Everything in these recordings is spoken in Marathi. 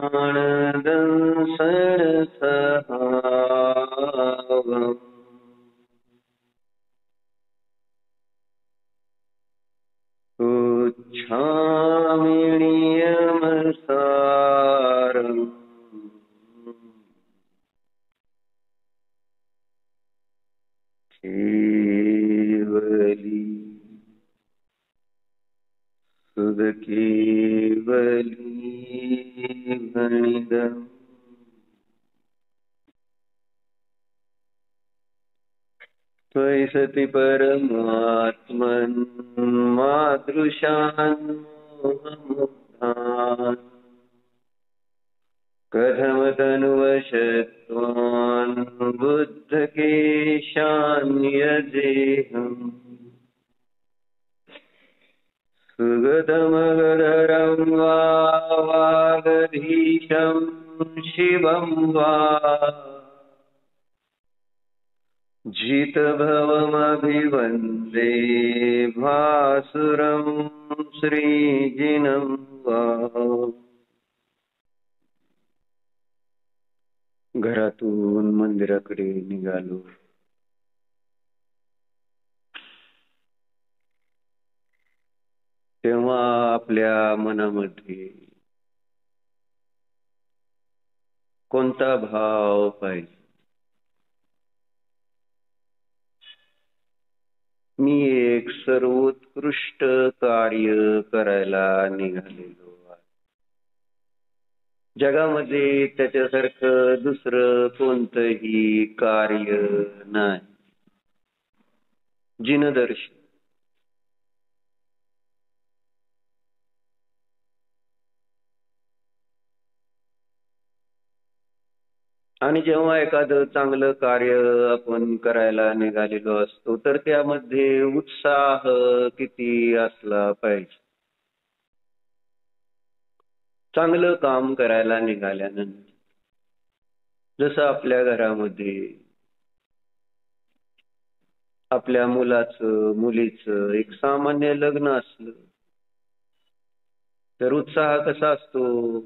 प्राणदंसनसहावम् उच्छामि नियमसारम् केवली सुधकेवली गणितम् त्वयि सति परमात्मन् मादृशान् मोहमुग्धान् कथमतनुवशत्वान् बुद्धकेशान् यजेऽहम् सुगतमगधरं वा वागधीशं शिवं वा जितभवमभिवन्दे भासुरं श्रीजिनं वा। घरातून मंदिराकडे निघालो. तेव्हा आपल्या मनामध्ये कोणता भाव पाहिजे? मी एक सर्वोत्कृष्ट कार्य करायला निघालेलो आहे. जगामध्ये त्याच्यासारखं दुसरं कोणतंही कार्य नाही. जिनदर्शन. आणि जेव्हा एखादं चांगलं कार्य आपण करायला निघालेलो असतो तर त्यामध्ये उत्साह किती असला पाहिजे. चांगलं काम करायला निघाल्यानंतर जसं आपल्या घरामध्ये आपल्या मुलाचं मुलीचं एक सामान्य लग्न असलं तर उत्साह कसा असतो?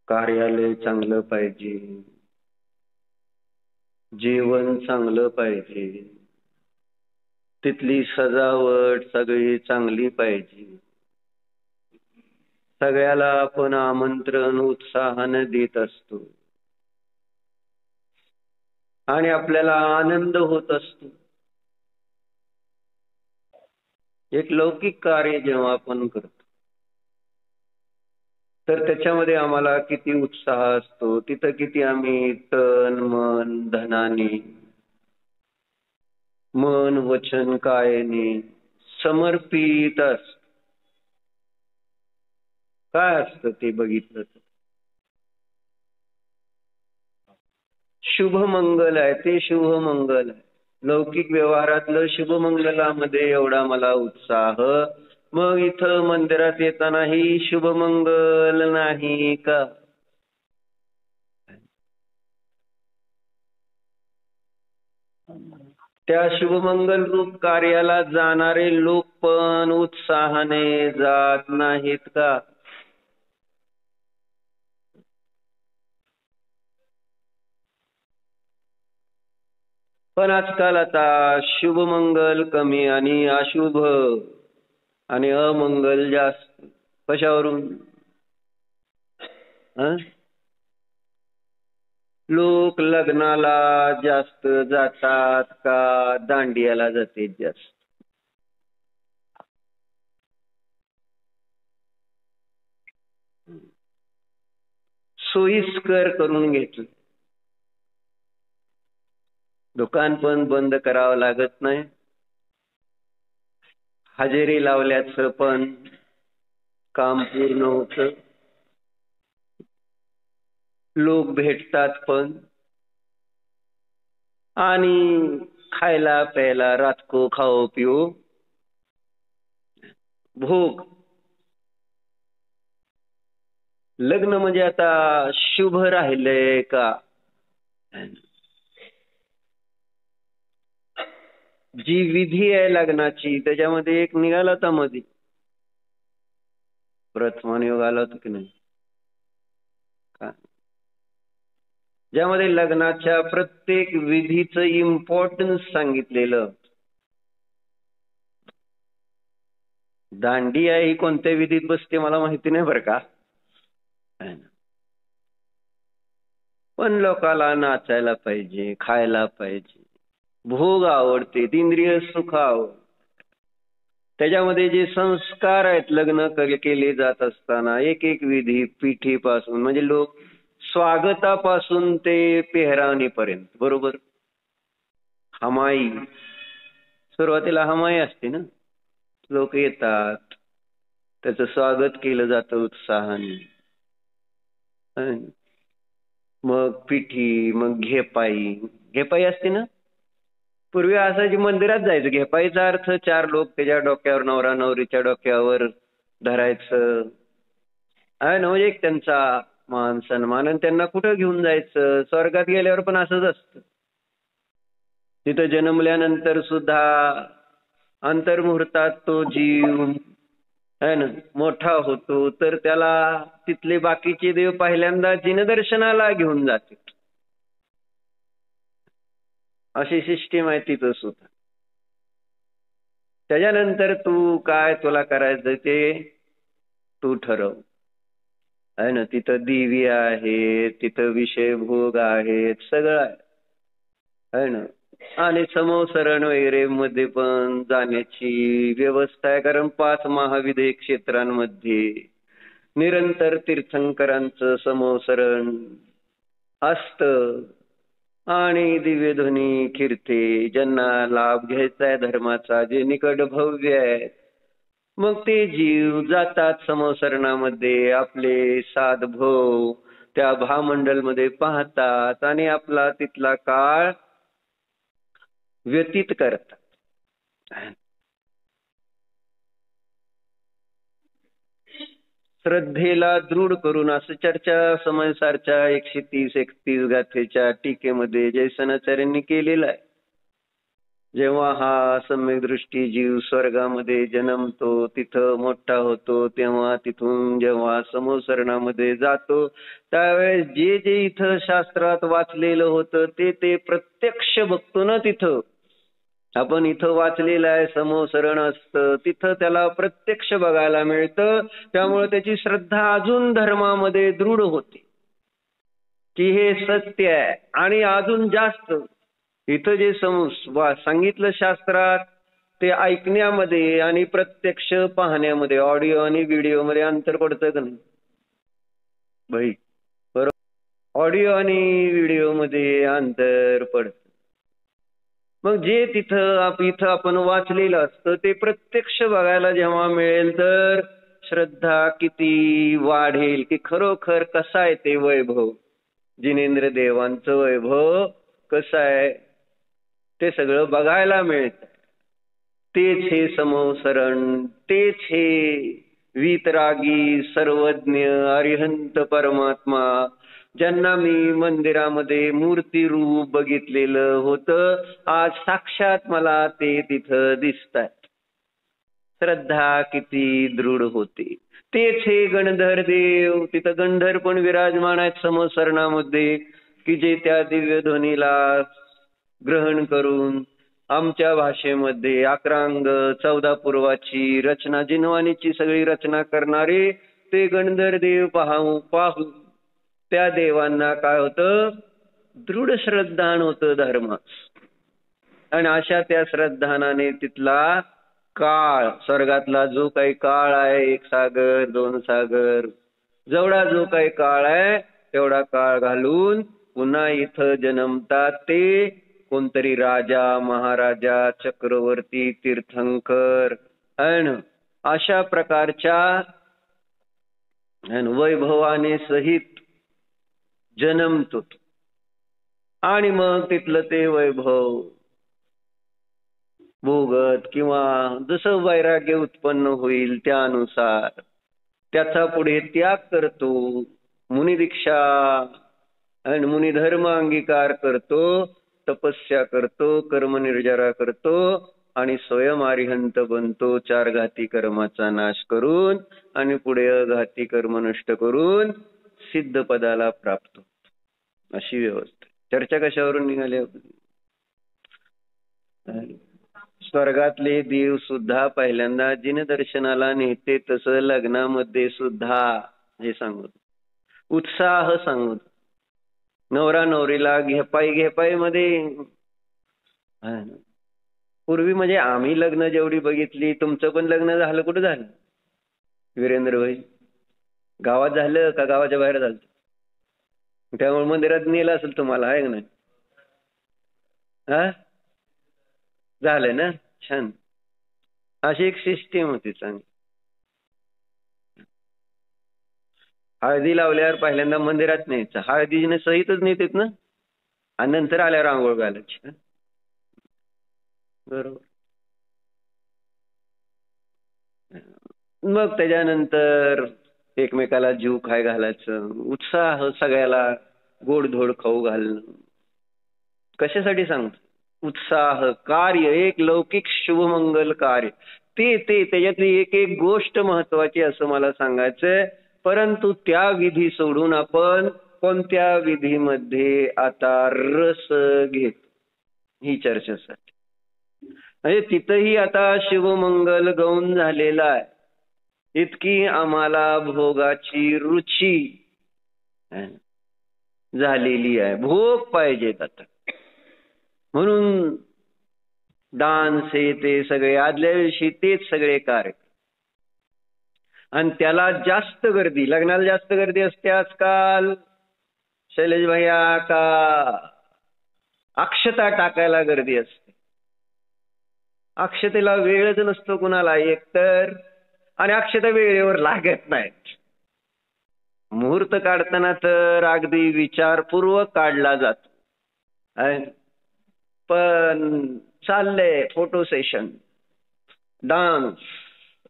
कार्यालय चांगलं पाहिजे, जेवण चांगलं पाहिजे, तिथली सजावट सगळी चांगली पाहिजे. सगळ्याला आपण आमंत्रण उत्साहाने देत असतो आणि आपल्याला आनंद होत असतो. एक लौकिक कार्य जेव्हा आपण करतो तर त्याच्यामध्ये आम्हाला किती उत्साह असतो. तिथं किती आम्ही तन मन धनाने मन वचन कायने समर्पित असतो. काय असतं ते बघितलं तर शुभमंगल आहे. ते शुभमंगल आहे. लौकिक व्यवहारातलं शुभमंगलामध्ये एवढा मला उत्साह, मग इथं मंदिरात येतानाही शुभमंगल नाही का? त्या शुभमंगल रूप कार्याला जाणारे लोक पण उत्साहाने जात नाहीत का? पण आजकाल आता शुभमंगल कमी आणि अशुभ आणि अमंगल जास्त. कशावरून? लोक लग्नाला जास्त जातात का दांडियाला जाते जास्त? सोयीस्कर करून घेतलं. दुकान पण बंद करावं लागत नाही. हजेरी लावल्याचं पण काम पूर्ण होतं. लोक भेटतात पण आणि खायला प्यायला रातको खाओ पिओ भोग. लग्न म्हणजे आता शुभ राहिलंय का? जी विधी आहे लग्नाची त्याच्यामध्ये एक निघाला होता मध्ये प्रथमान योग आला होता की नाही का? ज्यामध्ये लग्नाच्या प्रत्येक विधीचं इम्पॉर्टन्स सांगितलेलं. दांडिया ही कोणत्या विधीत बसते मला माहिती नाही बरं का, पण लोकाला नाचायला पाहिजे, खायला पाहिजे, भोग आवडते, इंद्रिय सुख आवडते. त्याच्यामध्ये जे संस्कार आहेत लग्न केले जात असताना एक एक विधी पिठीपासून म्हणजे लोक स्वागतापासून ते पेहरावणीपर्यंत, बरोबर. हमाई, सुरुवातीला हमाई असते ना, लोक येतात, त्याचं स्वागत केलं जातं उत्साहाने. मग पिठी, मग घेपाई. घेपाई असते ना, पूर्वी असायची मंदिरात जायचं. घेपाईचा अर्थ 4 लोक त्याच्या डोक्यावर, नवरा नवरीच्या डोक्यावर धरायचं आहे ना, म्हणजे एक त्यांचा मान सन्मान. आणि त्यांना कुठं घेऊन जायचं, स्वर्गात गेल्यावर पण असंच असतं. तिथं जन्मल्यानंतर सुद्धा अंतर्मुहूर्तात तो जीव है ना मोठा होतो, तर त्याला तिथले बाकीचे देव पहिल्यांदा जिनदर्शनाला घेऊन जाते. अशी सिस्टीम आहे तिथं सुद्धा. त्याच्यानंतर तू काय तुला करायचं ते तू ठरव, आहे ना. तिथं दिवी आहे, तिथं विषय भोग आहेत, सगळं आहे ना. आणि समोसरण वगैरे मध्ये पण जाण्याची व्यवस्था आहे, कारण 5 महाविद्य क्षेत्रांमध्ये निरंतर तीर्थंकरांचं समोसरण असतं. आणि दिव्यध्वनी कीर्ती ज्यांना लाभ घ्यायचा आहे धर्माचा, जे निकट भव्य आहे, मग ते जीव जातात समोसरणामध्ये. आपले साधभाव त्या भामंडलमध्ये पाहतात आणि आपला तिथला काळ व्यतीत करतात. श्रद्धेला दृढ करून असं चर्चा समयसारच्या 130-31 गाथेच्या टीकेमध्ये जयसनाचार्यांनी केलेला आहे. जेव्हा हा सम्यक दृष्टी जीव स्वर्गामध्ये जन्मतो, तिथं मोठा होतो, तेव्हा तिथून जेव्हा समोसरणामध्ये जातो, त्यावेळेस जे जे इथं शास्त्रात वाचलेलं होतं ते प्रत्यक्ष बघतो ना. तिथं आपण इथं वाचलेलं आहे समोसरण असतं, तिथं त्याला प्रत्यक्ष बघायला मिळतं. त्यामुळे त्याची श्रद्धा अजून धर्मामध्ये दृढ होते की हे सत्य आहे. आणि अजून जास्त इथं जे सांगितलं शास्त्रात ते ऐकण्यामध्ये आणि प्रत्यक्ष पाहण्यामध्ये, ऑडिओ आणि व्हिडिओ मध्ये अंतर पडतं का नाही भाई, बरोबर. ऑडिओ आणि व्हिडिओ मध्ये अंतर पडतं. मग जे इथं आपण वाचलेलं असतं ते प्रत्यक्ष बघायला जेव्हा मिळेल तर श्रद्धा किती वाढेल की खरोखर कसा आहे ते वैभव, जिनेंद्र देवांचं वैभव कसं आहे ते सगळं बघायला मिळतं. तेच हे समोसरण, तेच हे वीतरागी सर्वज्ञ अरिहंत परमात्मा, ज्यांना मी मंदिरामध्ये मूर्ती रूप बघितलेलं होतं, आज साक्षात मला ते तिथं दिसतात. श्रद्धा किती दृढ होते. तेच हे गणधर देव, तिथं गंधर पण विराजमान आहेत समोसरणामध्ये, की जे त्या दिव्य ध्वनीला ग्रहण करून आमच्या भाषेमध्ये 11 अंग 14 पूर्वाची रचना, जिनवानीची सगळी रचना करणारे ते गणधर देव पाहू त्या देवांना काय होतं, दृढ श्रद्धान होतं धर्मास. आणि अशा त्या श्रद्धानाने तिथला काळ, स्वर्गातला जो काही काळ आहे, 1 सागर 2 सागर, जेवढा जो काही काळ आहे तेवढा काळ घालून पुन्हा इथं जन्मतात ते कोणतरी राजा, महाराजा, चक्रवर्ती, तीर्थंकर आणि अशा प्रकारच्या वैभवाने सहित जन्मतो. आणि मग तिथलं ते वैभव भोगत किंवा जसं वैराग्य उत्पन्न होईल त्यानुसार त्याचा पुढे त्याग करतो, मुनिदीक्षा आणि मुनिधर्म अंगीकार करतो, तपस्या करतो, कर्मनिर्जरा करतो आणि स्वयं अरिहंत बनतो 4 घाती कर्माचा नाश करून आणि पुढे अघाती कर्म नष्ट करून सिद्ध पदाला प्राप्त होतो. अशी व्यवस्था. चर्चा कशावरून निघाली? स्वर्गातले देव सुद्धा पहिल्यांदा जिन दर्शनाला नेते तसं लग्नामध्ये सुद्धा हे सांगत, उत्साह सांगत. नवरा नवरीला घेपाई मध्ये पूर्वी म्हणजे आम्ही लग्न जेवढी बघितली, तुमचं पण लग्न झालं कुठं झालं वीरेंद्र भाई? गावात झालं का गावाच्या बाहेर झालं? त्यामुळे मंदिरात नेलं असेल तुम्हाला, आहे का नाही? हा झालं ना, छान. अशी एक सिस्टीम होती चांगली. हळदी लावल्यावर पहिल्यांदा मंदिरात न्यायचं, हळदीने सहितच नेतात ना, आणि नंतर आल्यावर आंघोळ घालायची. बरोबर. मग त्याच्यानंतर एकमेकाला जीव खाय घालायचं, उत्साह सगळ्याला गोडधोड खाऊ घालणं. कशासाठी सांगतो? उत्साह कार्य, एक लौकिक शुभमंगल कार्य, ते त्याच्यातली एक एक गोष्ट महत्वाची असं मला सांगायचंय. परंतु त्या विधी सोडून आपण कोणत्या विधीमध्ये आता रस घेत, ही चर्चेसाठी. म्हणजे तिथंही आता शिवमंगल गौण झालेला आहे. इतकी आम्हाला भोगाची रुची झालेली आहे, भोग पाहिजेत आता. म्हणून डान्स हे ते सगळे आदल्या दिवशी तेच सगळे कार्य, आणि त्याला जास्त गर्दी, लग्नाला जास्त गर्दी असते आजकाल शैलेश भैया, का अक्षता टाकायला गर्दी असते? अक्षतेला वेळच नसतो कुणाला एकतर, आणि अक्षता वेळेवर लागत नाहीत. मुहूर्त काढताना तर अगदी विचारपूर्वक काढला जातो, पण चाललंय फोटो सेशन, डान्स,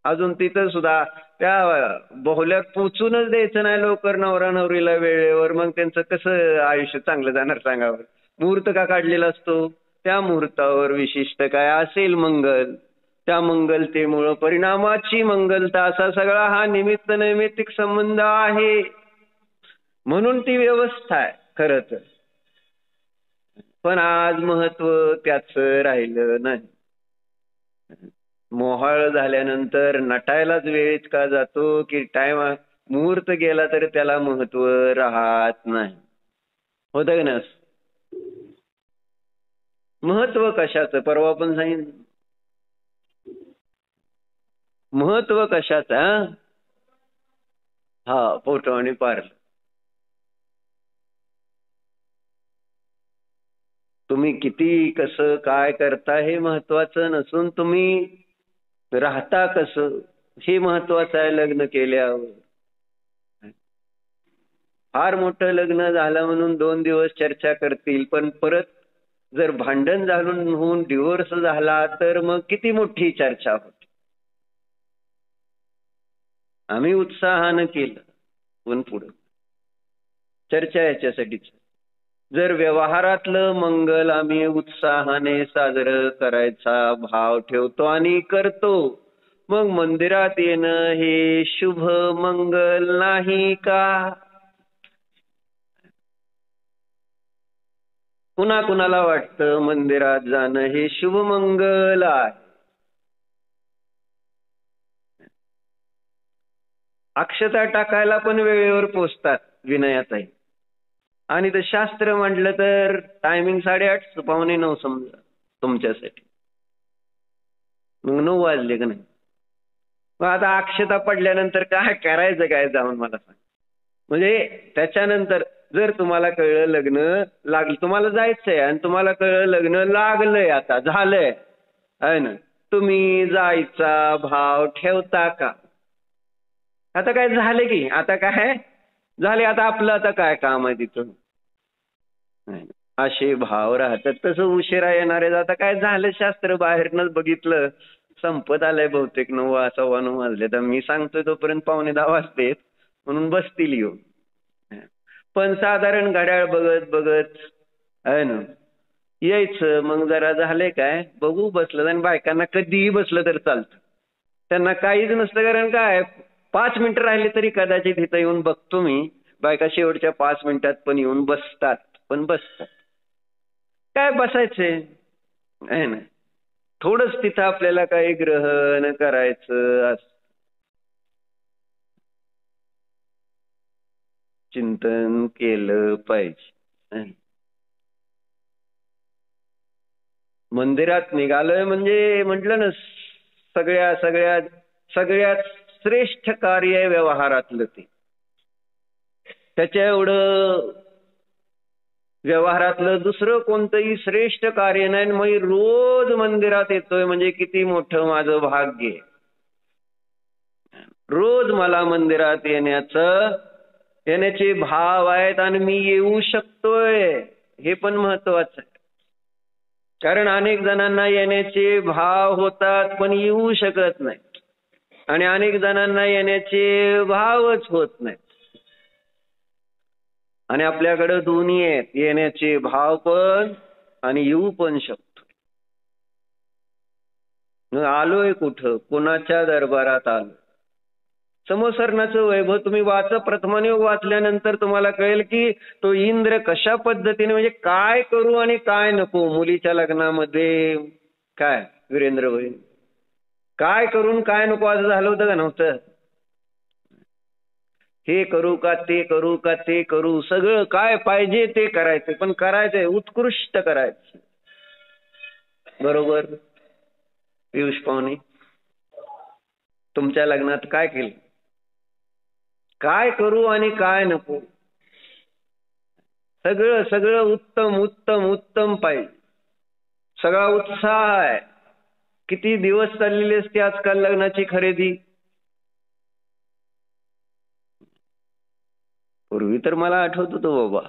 अजून तिथं सुद्धा त्या बोहल्यात पोचूनच द्यायचं नाही लवकर नवरा नवरीला वेळेवर. मग त्यांचं कसं आयुष्य चांगलं जाणार सांगावं? मुहूर्त का काढलेला असतो? त्या मुहूर्तावर विशिष्ट काय असेल मंगल, त्या मंगलतेमुळं परिणामाची मंगलता, असा सगळा हा निमित्त नैमित्तिक संबंध आहे. म्हणून ती व्यवस्था आहे खरं तर. पण आज महत्व त्याचं राहिलं नाही. मोहाळ झाल्यानंतर नटायलाच वेळ इतका जातो की टाइम, मुहूर्त गेला तर त्याला महत्व राहत नाही. होतं का ना? महत्व कशाचं? परवा पण सांगितलं, महत्व कशाचं? हा, फोटो आणि पार्लर. तुम्ही किती कसं काय करता हे महत्वाचं नसून तुम्ही राहता कसं हे महत्वाचं आहे. लग्न केल्यावर फार मोठं लग्न झालं म्हणून 2 दिवस चर्चा करतील, पण परत जर भांडण झालं होऊन डिवोर्स झाला तर मग किती मोठी चर्चा होती. आम्ही उत्साहानं केलं, पण पुढं चर्चा याच्यासाठीच. जर व्यवहारातलं मंगल आम्ही उत्साहाने साजरं करायचा भाव ठेवतो आणि करतो, मग मंदिरात येणं हे शुभ मंगल नाही का? कुणा कुणाला वाटतं मंदिरात जाणं हे शुभ मंगल आहे? अक्षता टाकायला पण वेळेवर पोचतात विनयाताई, आणि ते शास्त्र म्हटलं तर टायमिंग 8:30 पावणे 9 समजा तुमच्यासाठी. मग 9 वाजले का नाही? मग आता अक्षता पडल्यानंतर काय करायचं काय जाऊन मला सांग. म्हणजे त्याच्यानंतर जर तुम्हाला कळलं लग्न लागलं, तुम्हाला जायचंय आणि तुम्हाला कळलं लग्न लागलंय, आता झालंय, आहे ना, तुम्ही जायचा भाव ठेवता का? आता काय झालं की, आता काय झाले, आता आपलं आता काय काम आहे तिथं? असे भाव राहतात. तसं उशिरा येणारे आता काय झालं, शास्त्र बाहेरनच बघितलं, संपत आलंय बहुतेक 9 सव्वा 9 वाजले, तर मी सांगतोय तोपर्यंत 9:45 वाजतेत म्हणून बसतील येऊन. पण साधारण घड्याळ बघत बघत, आहे ना, यायचं. मग जरा झाले काय बघू बसलं, आणि बायकांना कधीही बसलं तर चालतं, त्यांना काहीच नसतं. कारण काय 5 मिनिटं राहिली तरी कदाचित इथं येऊन बघतो मी, बायका शेवटच्या 5 मिनिटात पण येऊन बसतात, पण बसतात. काय बसायचंय आहे ना, थोडंच तिथं आपल्याला काही ग्रहण करायचं चिंतन केलं पाहिजे. मंदिरात निघालोय म्हणजे म्हटलं ना, सगळ्या सगळ्यात सगळ्यात श्रेष्ठ कार्य आहे व्यवहारातलं ते. त्याच्या एवढं व्यवहारातलं दुसरं कोणतंही श्रेष्ठ कार्य नाही. मग रोज मंदिरात येतोय म्हणजे किती मोठं माझं भाग्य आहे. रोज मला मंदिरात येण्याचे भाव आहेत, आणि मी येऊ शकतोय हे पण महत्वाचं आहे. कारण अनेक जणांना येण्याचे भाव होतात पण येऊ शकत नाही, आणि अनेक जणांना येण्याचे भावच होत नाही. आणि आपल्याकडे दोन्ही आहेत, येण्याचे भाव पण आणि येऊ पण शकतो. आलोय कुठं, कोणाच्या दरबारात आलो. समसरणाचं वैभव तुम्ही प्रथमयोग वाचल्यानंतर तुम्हाला कळेल की तो इंद्र कशा पद्धतीने, म्हणजे काय करू आणि काय नको. मुलीच्या लग्नामध्ये काय वीरेंद्र भाई, काय करून काय नको असं झालं होतं का नव्हतं? हे करू का ते करू का ते करू, सगळं काय पाहिजे ते करायचं, पण करायचंय उत्कृष्ट करायचं. बरोबर पियुष पाहुणे, तुमच्या लग्नात काय केलं, काय करू आणि काय नको, सगळं सगळं उत्तम उत्तम उत्तम पाहिजे. सगळा उत्साह आहे. किती दिवस चाललेली असते आजकाल लग्नाची खरेदी. पूर्वी तर मला आठवत होतं बाबा,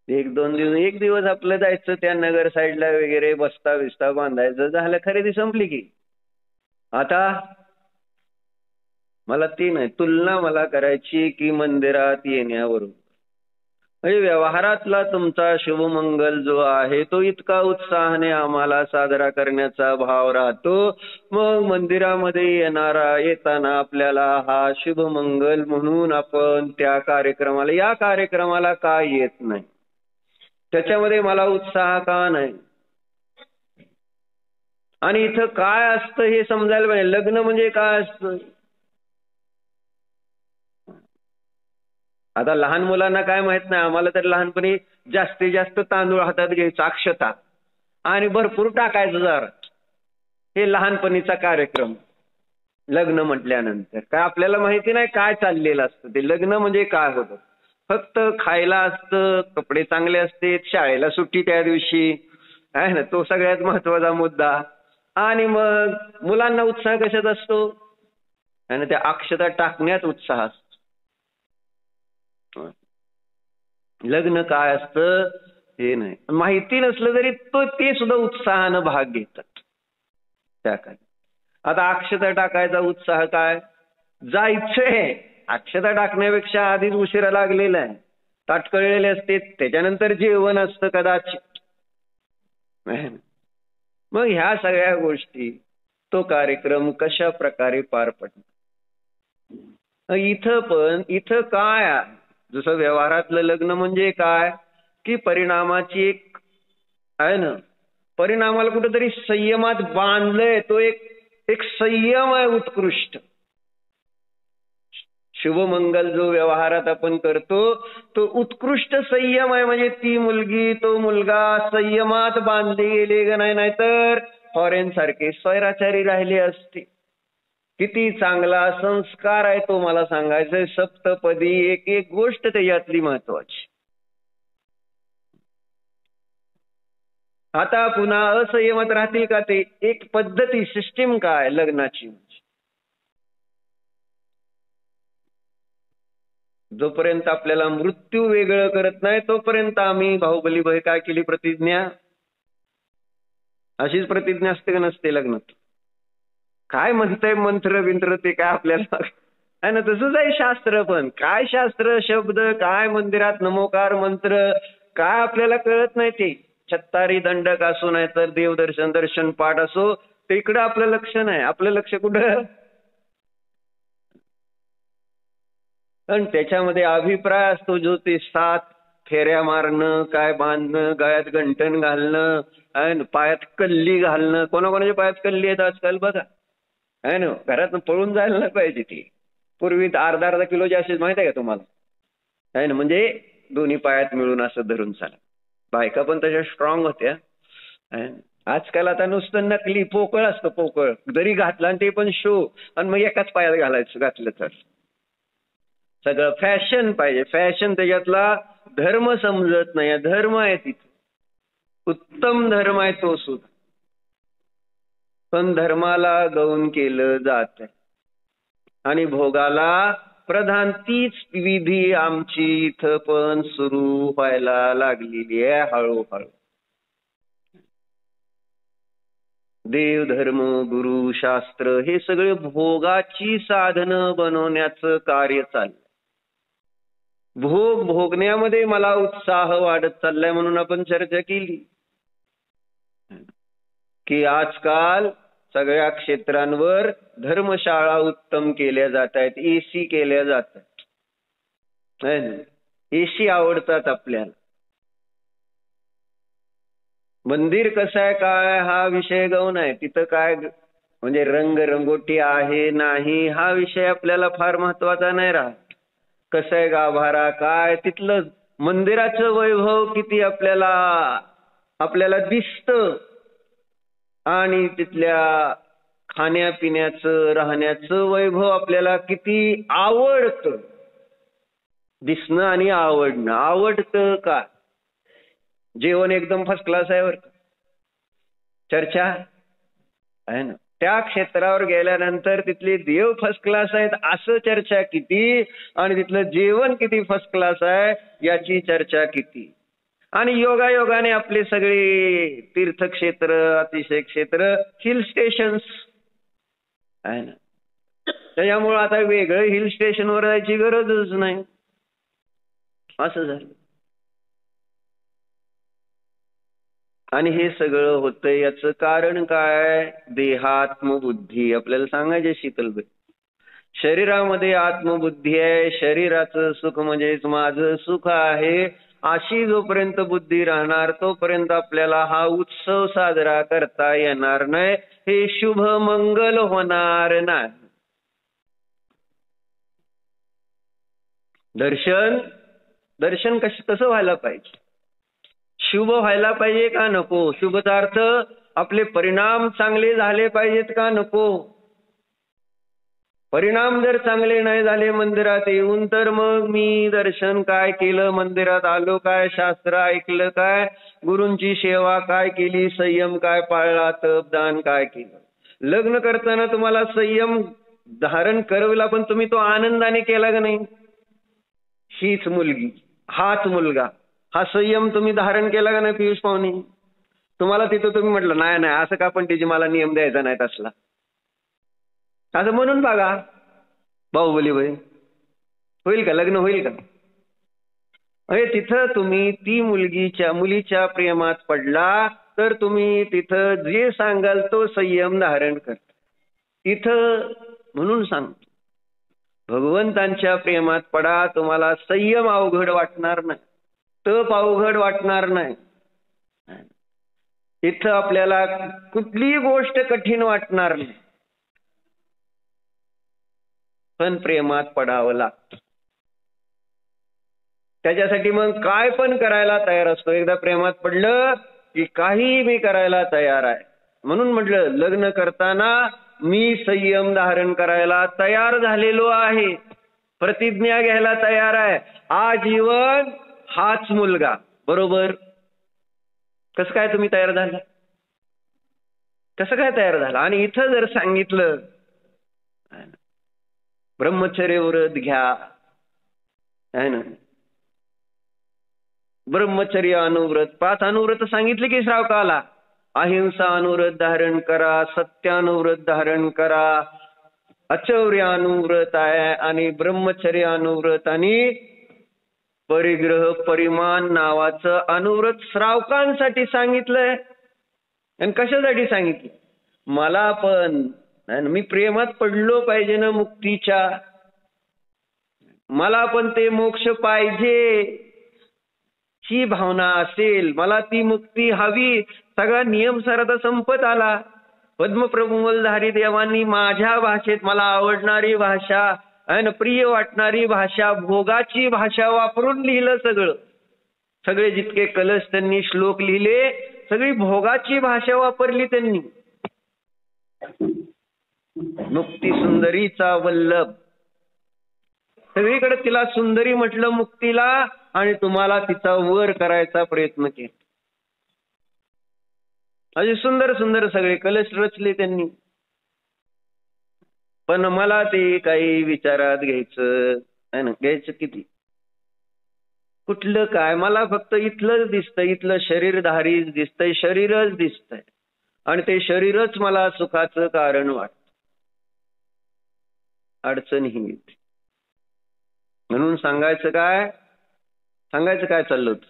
एक दिवस आपलं जायचं त्या नगर साईडला वगैरे, बस्ता बिस्ता बांधायचं, झालं खरेदी संपली की. आता मला ती नाही तुलना मला करायची की मंदिरात येण्यावरून, म्हणजे व्यवहारातला तुमचा शुभमंगल जो आहे तो इतका उत्साहाने आम्हाला साजरा करण्याचा भाव राहतो. मग मंदिरामध्ये येताना आपल्याला हा शुभमंगल म्हणून आपण त्या कार्यक्रमाला, या कार्यक्रमाला का येत नाही, त्याच्यामध्ये मला उत्साह का नाही, आणि इथं काय असतं हे समजायला पाहिजे. लग्न म्हणजे काय असतं. आता लहान मुलांना काय माहित नाही, आम्हाला तर लहानपणी जास्तीत जास्त तांदूळ हातात घ्यायचा, अक्षता, आणि भरपूर टाकायचं जरा. हे लहानपणीचा कार्यक्रम. लग्न म्हटल्यानंतर काय आपल्याला माहिती नाही काय चाललेलं असतं. ते लग्न म्हणजे काय होतं, फक्त खायला असतं, कपडे चांगले असते, शाळेला सुट्टी त्या दिवशी आहे ना, तो सगळ्यात महत्वाचा मुद्दा. आणि मग मुलांना उत्साह कशात असतो, आणि त्या अक्षता टाकण्यात उत्साह असतो. लग्न काय असतं हे नाही माहिती नसलं तरी ते सुद्धा उत्साहानं भाग घेतात त्या काय. आता अक्षता टाकायचा उत्साह काय, जायचंय. अक्षता टाकण्यापेक्षा आधीच उशिरा लागलेला आहे, ताटकळलेले असते, त्याच्यानंतर जेवण असतं कदाचित. मग ह्या सगळ्या गोष्टी, तो कार्यक्रम कशा प्रकारे पार पडतो. इथं काय आहे, जसं व्यवहारातलं लग्न म्हणजे काय की परिणामाची एक आहे ना, परिणामाला कुठेतरी संयमात बांधलंय, तो एक संयम आहे उत्कृष्ट. शुभमंगल जो व्यवहारात आपण करतो तो उत्कृष्ट संयम आहे. म्हणजे ती मुलगी तो मुलगा संयमात बांधले गेले का नाही, नाहीतर फॉरेन सारखे स्वैराचारी राहिले असते. किती चांगला संस्कार आहे तो मला सांगायचंय. सप्तपदी एक एक गोष्ट त्याच्यातली महत्वाची. आता पुन्हा असंयमत राहतील का ते, एक पद्धती सिस्टीम काय लग्नाची. जोपर्यंत आपल्याला मृत्यू वेगळं करत नाही तोपर्यंत आम्ही, बाहुबली भाई काय केली प्रतिज्ञा, अशीच प्रतिज्ञा असते का नसते लग्नात. काय म्हणतंय मंत्र बिंत्र ते काय आपल्याला आहे ना, तसंच आहे शास्त्र पण. काय शास्त्र शब्द, काय मंदिरात नमोकार मंत्र, काय आपल्याला कळत नाही ते. छत्तारी दंडक असो नाही तर देवदर्शन दर्शन पाठ असो, ते इकडं आपलं लक्ष नाही. आपलं लक्ष कुठं? पण त्याच्यामध्ये अभिप्राय असतो जो ते 7 फेऱ्या मारणं, काय बांधणं, गळ्यात गंठण घालणं, आणि पायात कल्ली घालणं. कोणाकोणाच्या पायात कल्ली आहेत आजकाल बघा, आहे ना. घरात पळून जायला नाही पाहिजे ती. पूर्वी अर्धा किलोची असे माहित आहे का तुम्हाला, आहे ना. म्हणजे दोन्ही पायात मिळून असं धरून चाला. बायका पण तशा स्ट्रॉंग होत्या. आजकाल आता नुसतं नकली पोकळ असतं, पोकळ जरी घातला आणि ते पण शो, आणि मग एकाच पायात घालायचं घातलं तर. सगळं फॅशन पाहिजे, फॅशन. त्याच्यातला धर्म समजत नाही. धर्म आहे तिथे, उत्तम धर्म आहे तो सुद्धा, पण धर्माला गौण केलं जात आणि भोगाला प्रधान. तीच विधी आमची इथं पण सुरू व्हायला लागलेली आहे हळूहळू. देव धर्म गुरु शास्त्र हे सगळे भोगाची साधनं बनवण्याचं कार्य चाललंय. भोग भोगण्यामध्ये मला उत्साह वाढत चाललाय, म्हणून आपण चर्चा केली की आजकाल सगळ्या क्षेत्रांवर धर्मशाळा उत्तम केल्या जात आहेत, एसी केल्या जात आहेत. एसी आवडतात आपल्याला. मंदिर कसं आहे काय हा विषय गौण आहे. तिथं काय म्हणजे रंग रंगोटी आहे नाही हा विषय आपल्याला फार महत्वाचा नाही राहत. कसं आहे गाभारा काय, तिथलं मंदिराचं वैभव किती आपल्याला दिसतं, आणि तिथल्या खाण्यापिण्याचं राहण्याचं वैभव आपल्याला किती आवडतं. दिसणं आणि आवडणं. आवडतं का? जेवण एकदम फर्स्ट क्लास आहे, बरं चर्चा आहे ना. त्या क्षेत्रावर गेल्यानंतर तिथले देव फर्स्ट क्लास आहेत असं चर्चा किती, आणि तिथलं जेवण किती फर्स्ट क्लास आहे याची चर्चा किती. आणि योगायोगाने आपले सगळे तीर्थक्षेत्र अतिशय क्षेत्र हिल स्टेशन्स आहे ना. त्याच्यामुळं आता वेगळं हिल स्टेशनवर जायची गरजच नाही, असं झालं. आणि हे सगळं होतं याचं कारण काय? देहात्मबुद्धी. आपल्याला सांगायचे शीतलबाई, शरीरामध्ये आत्मबुद्धी आहे, शरीराचं सुख म्हणजेच माझं सुख आहे, अशी जोपर्यंत बुद्धी राहणार तोपर्यंत आपल्याला हा उत्सव साजरा करता येणार नाही, हे शुभ मंगल होणार नाही. दर्शन कसं व्हायला पाहिजे? शुभ व्हायला पाहिजे का नको? शुभचा अर्थ आपले परिणाम चांगले झाले पाहिजेत का नको? परिणाम जर चांगले नाही झाले मंदिरात येऊन, तर मग मी दर्शन काय केलं, मंदिरात आलो काय, शास्त्र ऐकलं काय, गुरूंची सेवा काय केली, संयम काय पाळला, तपदान काय केलं. लग्न करताना तुम्हाला संयम धारण करवला, पण तुम्ही तो आनंदाने केला का नाही? हीच मुलगी, हाच मुलगा, हा संयम तुम्ही धारण केला का नाही पियुष पाहुणे? तुम्हाला तिथं तुम्ही म्हटलं नाही नाही असं का, पण तिची मला नियम द्यायचा नाही असला, असं म्हणून बघा बाहुबली बाई होईल का? लग्न होईल का? अरे तिथं तुम्ही ती मुलीच्या प्रेमात पडला तर तुम्ही तिथं जे सांगाल तो संयम धारण कर. तिथं म्हणून सांग, भगवंतांच्या प्रेमात पडा, तुम्हाला संयम अवघड वाटणार नाही, तप अवघड वाटणार नाही. इथं आपल्याला कुठलीही गोष्ट कठीण वाटणार नाही, पण प्रेमात पडावं लागतं. त्याच्यासाठी मग काय पण करायला तयार असतो. एकदा प्रेमात पडलं की काही मी करायला तयार आहे. म्हणून म्हटलं लग्न करताना मी संयम धारण करायला तयार झालेलो आहे, प्रतिज्ञा घ्यायला तयार आहे, आजीवन हाच मुलगा. बरोबर? कसं काय तुम्ही तयार झाला? कसं काय तयार झाला? आणि इथं जर सांगितलं ब्रह्मचर्य व्रत घ्या, आहे ना, ब्रह्मचर्य अनुव्रत 5 अनुव्रत सांगितले की श्रावकाला. अहिंसा अनुव्रत धारण करा, सत्य अनुव्रत धारण करा, अचौर्य अनुव्रत आहे, आणि ब्रह्मचर्य अनुव्रत आणि परिग्रह परिमान नावाचं अनुव्रत श्रावकांसाठी सांगितलंय. आणि कशासाठी सांगितलं? मला पण मी प्रेमात पडलो पाहिजे ना मुक्तीच्या, मला पण ते मोक्ष पाहिजे ही भावना असेल, मला ती मुक्ती हवी. सगळा नियम सारा आता संपत आला. पद्मप्रभुमलधारी देवांनी माझ्या भाषेत मला आवडणारी भाषा आणि प्रिय वाटणारी भाषा, भोगाची भाषा वापरून लिहिलं सगळं. सगळे जितके कलश त्यांनी श्लोक लिहिले सगळी भोगाची भाषा वापरली त्यांनी. मुक्ती सुंदरीचा वल्लभ, सगळीकडे तिला सुंदरी म्हटलं मुक्तीला, आणि तुम्हाला तिचा वर करायचा प्रयत्न केला. असे सुंदर सुंदर सगळे कलश रचले त्यांनी. पण मला ते काही विचारात घ्यायचं आहे ना, घ्यायचं किती, कुठलं काय, मला फक्त इथलंच दिसतंय, इथलं शरीरधारीच दिसतंय, शरीरच दिसतंय, आणि ते शरीरच मला सुखाचं कारण वाटतं. अडचण ही येते. म्हणून सांगायचं काय चाललं होतं,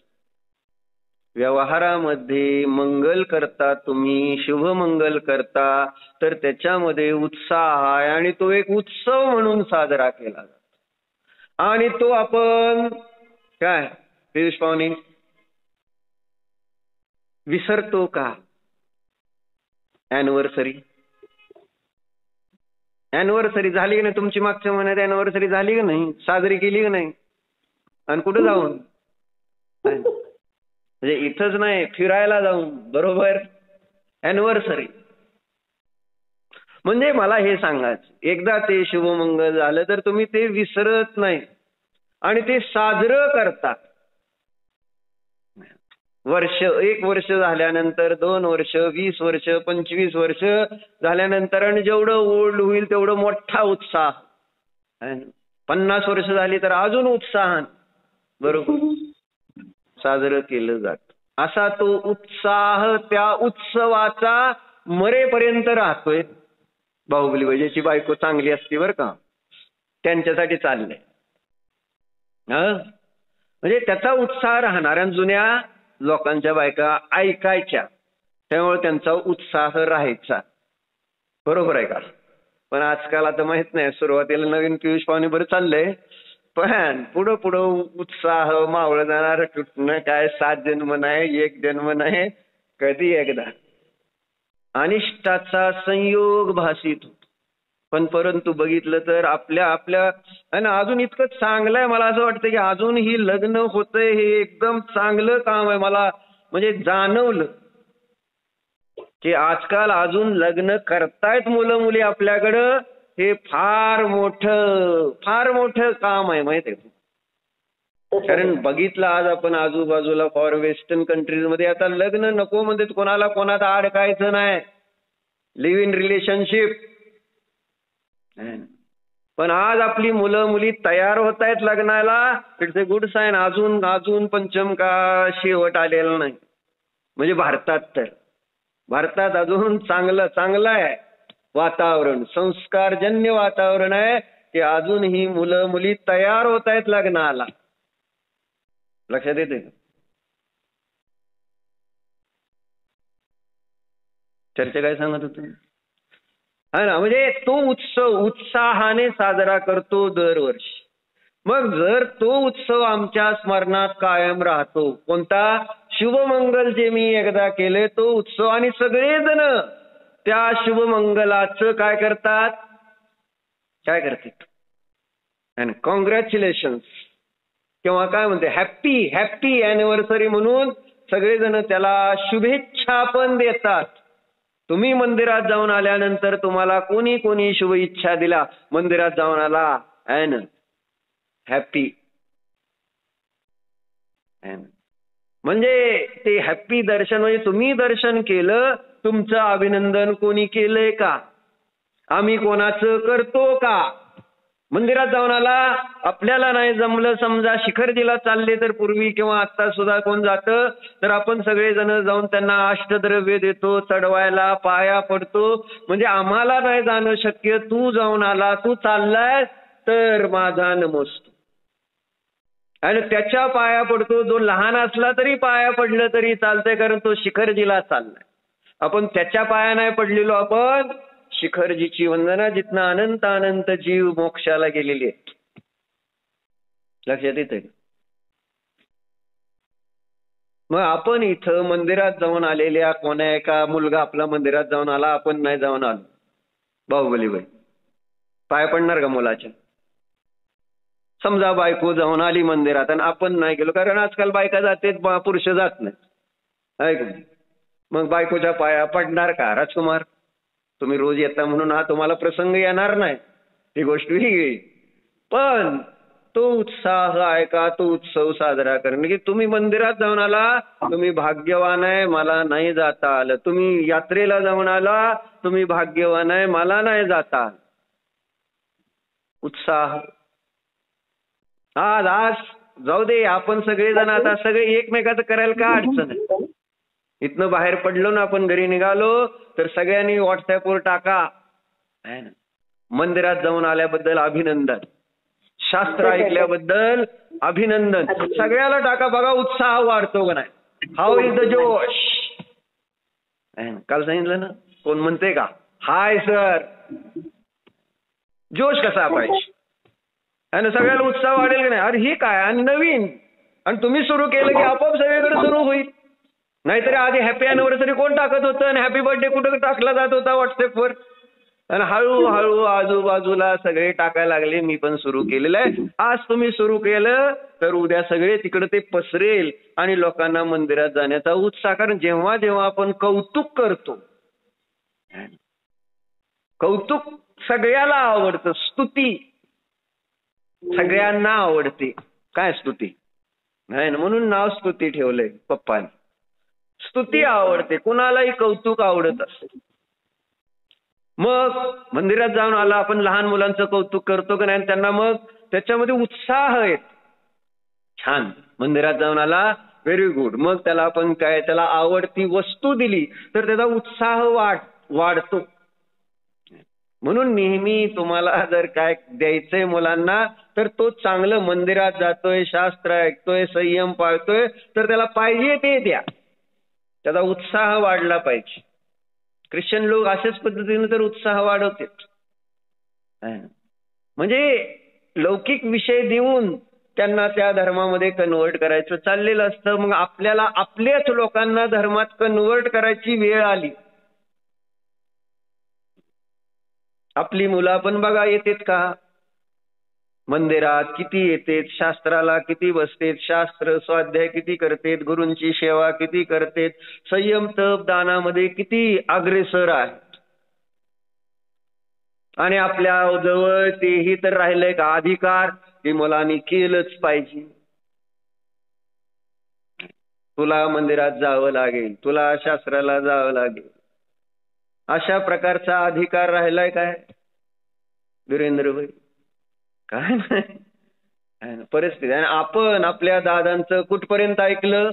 व्यवहारामध्ये मंगल करता तुम्ही, शुभ मंगल करता, तर त्याच्यामध्ये उत्साह आहे आणि तो एक उत्सव म्हणून साजरा केला जातो. आणि तो आपण काय पियुष पाहुणे विसरतो का? अॅनिव्हर्सरी झाली की नाही तुमची? मागच्या महिन्यात अॅनिव्हर्सरी झाली की नाही? साजरी केली की नाही? आणि कुठं जाऊन? म्हणजे इथंच नाही, फिरायला जाऊन. बरोबर, अॅनिव्हर्सरी. म्हणजे मला हे सांगायचं, एकदा ते शुभमंगल झालं तर तुम्ही ते विसरत नाही आणि ते साजरं करता. वर्ष, 1 वर्ष झाल्यानंतर, 2 वर्ष, 20 वर्ष, 25 वर्ष झाल्यानंतर, आणि जेवढं ओल्ड होईल तेवढं मोठा उत्साह. 50 वर्ष झाली तर अजून उत्साहान बरोबर साजरं केलं जात. असा तो उत्साह त्या उत्सवाचा मरेपर्यंत राहतोय. बाहुबली वैजेची बायको चांगली असती बरं का, त्यांच्यासाठी चाललंय. म्हणजे त्याचा उत्साह राहणाऱ्या जुन्या लोकांच्या बायका ऐकायच्या, त्यामुळे त्यांचा उत्साह राहायचा. बरोबर आहे का? पण आजकाल आता माहित नाही, सुरुवातीला नवीन पियुष पाहुणे बरं चाललंय, पण पुढं पुढं उत्साह मावळ जाणार. कुठनं काय 7 जन्म नाही, 1 जन्म नाही, कधी एकदा अनिष्टाचा संयोग भासित होतो. पण परंतु बघितलं तर आपल्या आणि अजून इतकं चांगलं आहे, मला असं वाटतं की अजून ही लग्न होतंय, हे एकदम चांगलं काम आहे. मला म्हणजे जाणवलं की आजकाल अजून लग्न करतायत मुलं मुली आपल्याकडं, हे फार मोठं काम आहे, माहिती आहे. कारण बघितलं आज आपण आजूबाजूला फॉर वेस्टर्न कंट्रीज मध्ये आता लग्न नको म्हणजे कोणाला कोणात अडकायचं नाही, लिव्ह इन रिलेशनशिप. पण आज आपली मुलं मुली तयार होत आहेत लग्नाला, इट्स अ गुड साइन. अजून पंचम का शेवट आलेला नाही. म्हणजे भारतात अजून चांगलं आहे वातावरण, संस्कारजन्य वातावरण आहे की अजूनही मुलं मुली तयार होत आहेत लग्नाला. लक्षात येते? चर्चा काय सांगत होतो? हा ना, म्हणजे तो उत्सव उत्साहाने साजरा करतो दरवर्षी. मग जर तो उत्सव आमच्या स्मरणात कायम राहतो, कोणता? शुभमंगल जे मी एकदा केले तो उत्सव, आणि सगळेजण त्या शुभमंगलाचं काय करतात? आणि कॉंग्रॅच्युलेशन्स किंवा काय म्हणते हॅपी अॅनिव्हर्सरी म्हणून सगळेजण त्याला शुभेच्छा पण देतात. तुम्ही मंदिरात जाऊन आल्यानंतर तुम्हाला कोणी शुभ इच्छा दिला, मंदिरात जाऊन आला अँड हॅपी, म्हणजे ते हॅपी दर्शन, म्हणजे तुम्ही दर्शन केलं, तुमचं अभिनंदन कोणी केलंय का? आम्ही कोणाचं करतो का? मंदिरात जाऊन आला, आपल्याला नाही जमलं, समजा शिखरजीला चालले तर पूर्वी किंवा आता सुद्धा कोण जातं तर आपण सगळेजण जाऊन त्यांना अष्टद्रव्य देतो, चढवायला पाया पडतो. म्हणजे आम्हाला नाही जाणं शक्य, तू जाऊन आला, तू चाललाय तर माझा नमस्ते. आणि त्याच्या पाया पडतो. जो लहान असला तरी पाया पडलं तरी चालतंय, कारण तो शिखरजीला चाललाय. आपण त्याच्या पाया नाही पडलेलो, आपण शिखरजीची वंदना, जिथनं अनंत अनंत जीव मोक्षाला गेलेली आहेत. लक्षात येतंय? मग आपण इथं मंदिरात जाऊन आलेल्या कोण्या एका मुलगा आपला मंदिरात जाऊन आला, आपण नाही जाऊन आलो, बाहुबली बाई पाया पडणार का मुलाच्या? समजा बायको जाऊन आली मंदिरात आणि आपण नाही गेलो, कारण आजकाल बायका जाते पुरुष जात नाही, आहे का? मग बायकोच्या पाया पडणार का? राजकुमार, तुम्ही रोज येता म्हणून हा तुम्हाला प्रसंग येणार नाही, ती गोष्ट वेगळी. पण तो उत्साह आहे का, तो उत्सव साजरा करणे, की तुम्ही मंदिरात जाऊन आला, तुम्ही भाग्यवान आहे, मला नाही जाता आलं. तुम्ही यात्रेला जाऊन आला, तुम्ही भाग्यवान आहे, मला नाही जाता आलं. उत्साह. आज आज जाऊ दे, आपण सगळेजण आता सगळे एकमेकाचं करायला काय अडचण आहे? इथनं बाहेर पडलो ना, आपण घरी निघालो तर सगळ्यांनी व्हॉट्सअपवर टाका, आहे ना, मंदिरात जाऊन आल्याबद्दल अभिनंदन, शास्त्र ऐकल्याबद्दल अभिनंदन, सगळ्याला टाका. बघा उत्साह वाढतो का नाही? हाऊ इज द जोश? काल सांगितलं ना, कोण म्हणते का हाय सर? जोश कसा पाहिजे? आणि सगळ्याला उत्साह वाढेल की नाही? अरे ही काय, आणि नवीन, आणि तुम्ही सुरू केलं की आपोआप सगळीकडे सुरू होईल. नाहीतरी आधी हॅपी अॅनिव्हर्सरी कोण टाकत होतं आणि हॅपी बर्थडे कुठं टाकला जात होता व्हॉट्सअपवर, आणि हळूहळू आजूबाजूला सगळे टाकायला लागले. मी पण सुरू केलेलं आहे. आज तुम्ही सुरू केलं तर उद्या सगळे तिकडे ते पसरेल आणि लोकांना मंदिरात जाण्याचा उत्साह. कारण जेव्हा जेव्हा आपण कौतुक करतो, कौतुक सगळ्याला आवडतं, स्तुती सगळ्यांना आवडते. काय स्तुती नाही ना, म्हणून नाव स्तुती ठेवलंय पप्पाने. स्तुती आवडते, कुणालाही कौतुक आवडत असते. मग मंदिरात जाऊन आला, आपण लहान मुलांचं कौतुक करतो का नाही, त्यांना मग त्याच्यामध्ये उत्साह आहे. छान, मंदिरात जाऊन आला, व्हेरी गुड. मग त्याला आपण काय, त्याला आवडती वस्तू दिली तर त्याचा उत्साह वाढतो. म्हणून नेहमी तुम्हाला जर काय द्यायचंय मुलांना, तर तो चांगलं मंदिरात जातोय, शास्त्र ऐकतोय, संयम पाळतोय, तर त्याला पाहिजे ते द्या. त्याचा उत्साह वाढला पाहिजे. ख्रिश्चन लोक अशाच पद्धतीने तर उत्साह वाढवते. म्हणजे लौकिक विषय देऊन त्यांना त्या धर्मामध्ये कन्वर्ट करायचं चाललेलं असतं. मग आपल्याला आपल्याच लोकांना धर्मात कन्वर्ट करायची वेळ आली. आपली मुलं पण बघा येतात का मंदिरात, किती येतात, शास्त्राला किती बसतेत, शास्त्र स्वाध्याय किती करतेत, गुरूंची सेवा किती करतेत, संयम तप दानामध्ये किती अग्रेसर आहेत. आणि आपल्या जवळ तेही तर राहिलंय का अधिकार, की मुलांनी केलंच पाहिजे. तुला मंदिरात जावं लागेल, तुला शास्त्राला जावं लागेल, अशा प्रकारचा अधिकार राहिलाय काय वीरेंद्रभाई? काय नाही परिस्थिती. आणि आपण आपल्या दादांचं कुठपर्यंत ऐकलं,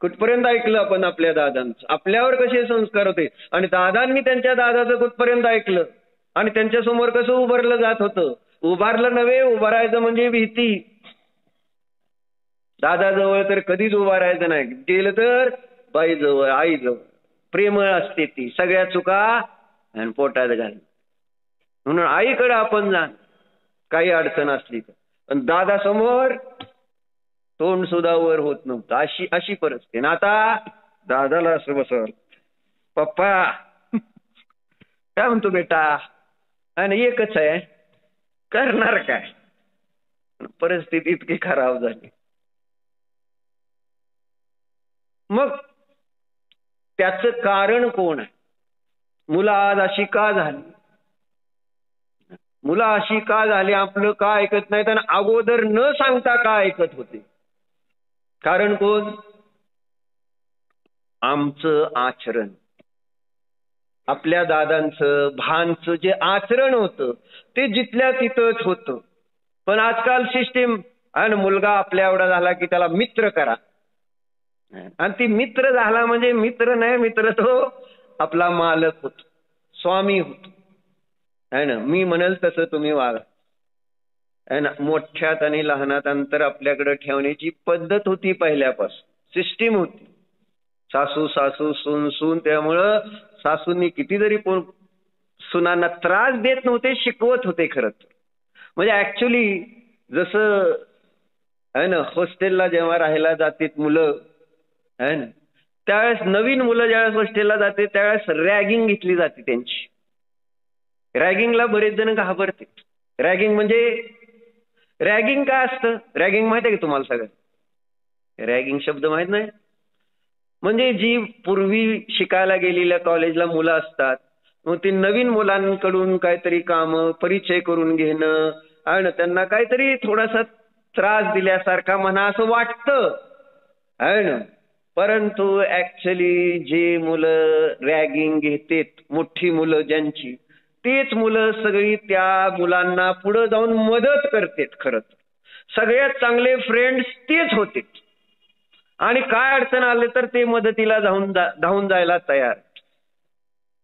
कुठपर्यंत ऐकलं आपण आपल्या दादांचं? आपल्यावर कसे संस्कार होते, आणि दादांनी त्यांच्या दादाचं कुठपर्यंत ऐकलं, आणि त्यांच्या समोर कसं उभारलं जात होतं? उभारलं नव्हे, उभारायचं म्हणजे भीती. दादाजवळ तर कधीच उभारायचं नाही, गेलं तर बाईजवळ, आईजवळ. प्रेमळ असते ती, सगळ्या चुका आणि पोटात घाल. म्हणून आईकडे आपण जा काही अडचण असली तर. पण दादा समोर तोंड सुद्धा वर होत नव्हतं, अशी परिस्थिती. आता दादाला असं बसवलं, पप्पा काय म्हणतो बेटा, आणि एकच आहे, करणार काय? परिस्थिती इतकी खराब झाली. मग त्याचं कारण कोण आहे? मुलं आज अशी का झाली? मुलं अशी का झाली? आपलं का ऐकत नाहीत, आणि अगोदर न सांगता का ऐकत होते? कारण कोण? आमचं आचरण. आपल्या दादांचं भानचं जे आचरण होतं ते जिथल्या तिथंच होतं. पण आजकाल सिस्टीम, आणि मुलगा आपल्या एवढा झाला की त्याला मित्र करा, आणि ती मित्र झाला म्हणजे मित्र नाही, मित्र तो आपला मालक होतो, स्वामी होतो, है ना. मी म्हणेल तसं तुम्ही वागा. है ना, मोठ्यात आणि लहानात अंतर आपल्याकडे ठेवण्याची पद्धत होती, पहिल्यापासून सिस्टीम होती. सासू सासू सून सून, त्यामुळं सासूंनी किती जरी सुनांना त्रास देत नव्हते, शिकवत होते खरंच. म्हणजे ऍक्च्युली जसं आहे ना, हॉस्टेलला जेव्हा राहायला जातात मुलं आहे ना, त्यावेळेस नवीन मुलं ज्यावेळेस हॉस्टेलला जाते त्यावेळेस रॅगिंग घेतली जाते त्यांची. रॅगिंगला बरेच जण घाबरते. रॅगिंग म्हणजे रॅगिंग काय असतं? रॅगिंग माहिती आहे का तुम्हाला सगळं? रॅगिंग शब्द माहित नाही? म्हणजे जी पूर्वी शिकायला गेलेल्या कॉलेजला मुलं असतात, मग ती नवीन मुलांकडून काहीतरी काम परिचय करून घेणं आणि त्यांना काहीतरी थोडासा त्रास दिल्यासारखा म्हणा असं वाटतं आहे ना. परंतु ऍक्च्युली जी मुलं रॅगिंग घेतात, मोठी मुलं ज्यांची, तेच मुलं सगळी त्या मुलांना पुढे जाऊन मदत करतात. खरंच सगळ्यात चांगले फ्रेंड्स तेच होते आणि काय अडचण आले तर ते मदतीला धावून जायला तयार.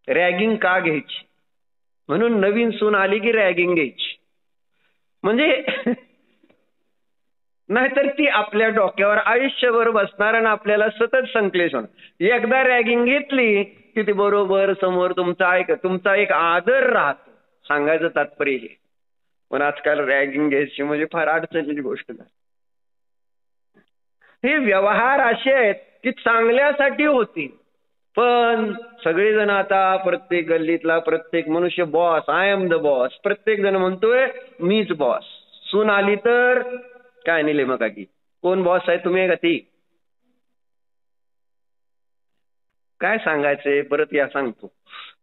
रॅगिंग का घ्यायची? म्हणून नवीन सून आली की रॅगिंग घ्यायची. म्हणजे नाहीतर ती आपल्या डोक्यावर आयुष्यभर बसणार आणि आपल्याला सतत संकलेश होणार. एकदा रॅगिंग घेतली की ती बरोबर समोर तुमचा एक आदर राहतो. सांगायचं तात्पर्य हे. पण आजकाल रॅगिंग घ्यायची म्हणजे फार अडचणीची गोष्ट नाही. हे व्यवहार असे आहेत की चांगल्यासाठी होती, पण सगळेजण आता प्रत्येक गल्लीतला प्रत्येक मनुष्य boss, I am the boss, प्रत्येक जण म्हणतोय मीच बॉस. सून आली तर काय नाही मग की कोण बॉस आहे, तुम्ही का ती? काय सांगायचंय परत या सांगतो.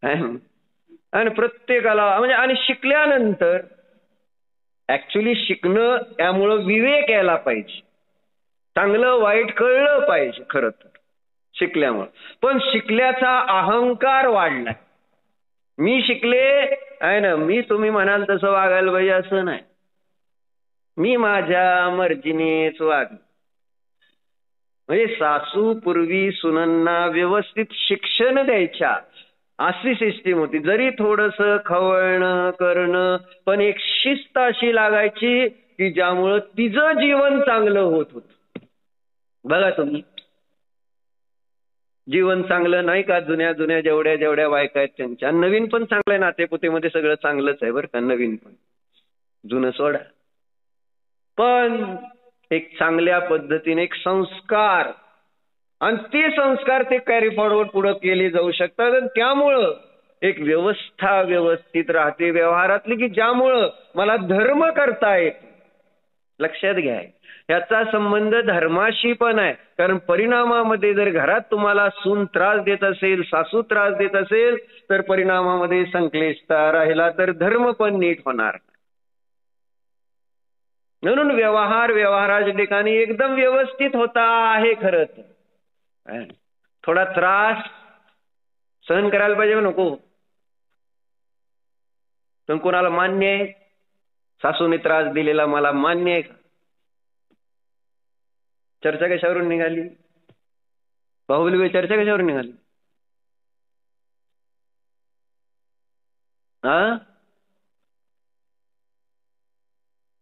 आणि प्रत्येकाला म्हणजे आणि शिकल्यानंतर ऍक्च्युली शिकणं त्यामुळं विवेक यायला पाहिजे, चांगलं वाईट कळलं पाहिजे खरं तर शिकल्यामुळं. पण शिकल्याचा अहंकार वाढलाय. मी शिकले आहे ना, मी तुम्ही म्हणाल तसं वागायला पाहिजे असं नाही. मी माझ्या मर्जीनेच वाग. म्हणजे सासू पूर्वी सुनांना व्यवस्थित शिक्षण द्यायच्या अशी सिस्टीम होती. जरी थोडस खवळणं करणं, पण एक शिस्त अशी लागायची की ज्यामुळं तिचं जीवन चांगलं होत होतं. बघा तुम्ही, जीवन चांगलं नाही का? जुन्या जेवढ्या बायका आहेत त्यांच्या. नवीन पण चांगलं आहे, नातेपुतेमध्ये सगळं चांगलंच आहे बरं का, नवीन पण, जुनं सोडा. पण एक चांगल्या पद्धतीने एक संस्कार, आणि ते संस्कार ते कॅरी फॉरवर्ड पुढे केले जाऊ शकतात. आणि त्यामुळं एक व्यवस्था व्यवस्थित राहते व्यवहारातली, की ज्यामुळं मला धर्म करता येत. लक्षात घ्या, याचा संबंध धर्माशी पण आहे. कारण परिणामामध्ये जर घरात तुम्हाला सून त्रास देत असेल, सासू त्रास देत असेल, तर परिणामामध्ये संक्लेशता राहिला तर धर्म पण नीट होणार. म्हणून व्यवहाराच्या ठिकाणी एकदम व्यवस्थित होता आहे. खरं तर थोडा त्रास सहन करायला पाहिजे नको? पण कोणाला मान्य आहे? सासूने त्रास दिलेला मला मान्य आहे का? चर्चा कशावरून निघाली? बाहुबली चर्चा कशावरून निघाली?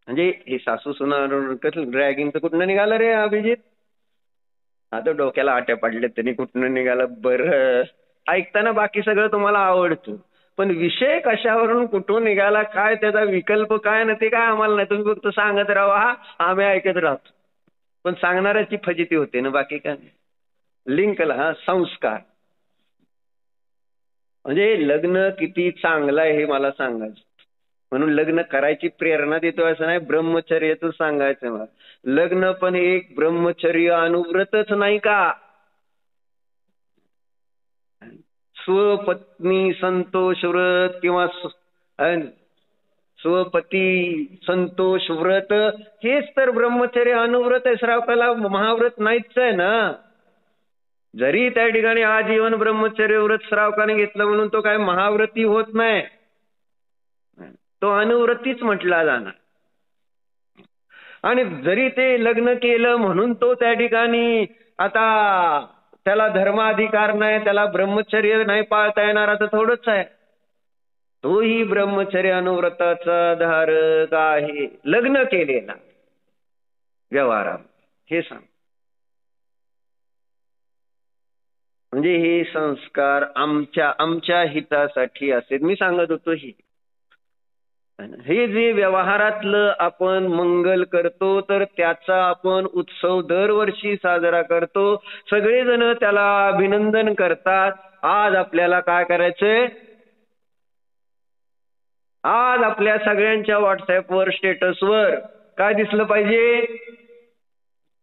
म्हणजे हे सासू सुना ड्रॅगिंगचं कुठनं निघालं रे अभिजित? आता डोक्याला आट्या पडले त्यांनी, कुठनं निघालं? बरं, ऐकताना बाकी सगळं तुम्हाला आवडतं, पण विषय कशावरून कुठून निघाला, काय त्याचा विकल्प काय ना ते काय आम्हाला नाही. तुम्ही फक्त सांगत राहा, आम्ही ऐकत राहतो. पण सांगणाऱ्याची फजिती होते ना, बाकी काय. लिंकला संस्कार म्हणजे लग्न किती चांगलं आहे हे मला सांगायचं. म्हणून लग्न करायची प्रेरणा देतो असं नाही, ब्रह्मचर्याचं सांगायचं मला. लग्न पण एक ब्रह्मचर्य अनुव्रतच नाही का? स्वपत्नी संतोष व्रत किंवा स्वपती संतोष व्रत, हेच तर ब्रह्मचर्य अनुव्रत आहे. श्रावकाला महाव्रत नाहीच आहे ना. जरी त्या ठिकाणी आजीवन ब्रह्मचर्य व्रत श्रावकाने घेतलं म्हणून तो काय महाव्रती होत नाही, तो अनुव्रतीच म्हटला जाणार. आणि जरी ते लग्न केलं म्हणून तो त्या ठिकाणी आता त्याला धर्माधिकार नाही, त्याला ब्रह्मचर्य नाही पाळता येणार, असं थोडंच आहे. तोही ब्रह्मचर्य अनुव्रताचा धारक आहे, लग्न केलेला व्यवहारात, हे सांग. म्हणजे हे संस्कार आमच्या हितासाठी असेल. मी सांगत होतो हे जे व्यवहारातलं आपण मंगल करतो, तर त्याचा आपण उत्सव दरवर्षी साजरा करतो. सगळेजण त्याला अभिनंदन करतात. आज आपल्याला काय करायचंय? आज आपल्या सगळ्यांच्या व्हॉट्सअपवर, स्टेटसवर काय दिसलं पाहिजे?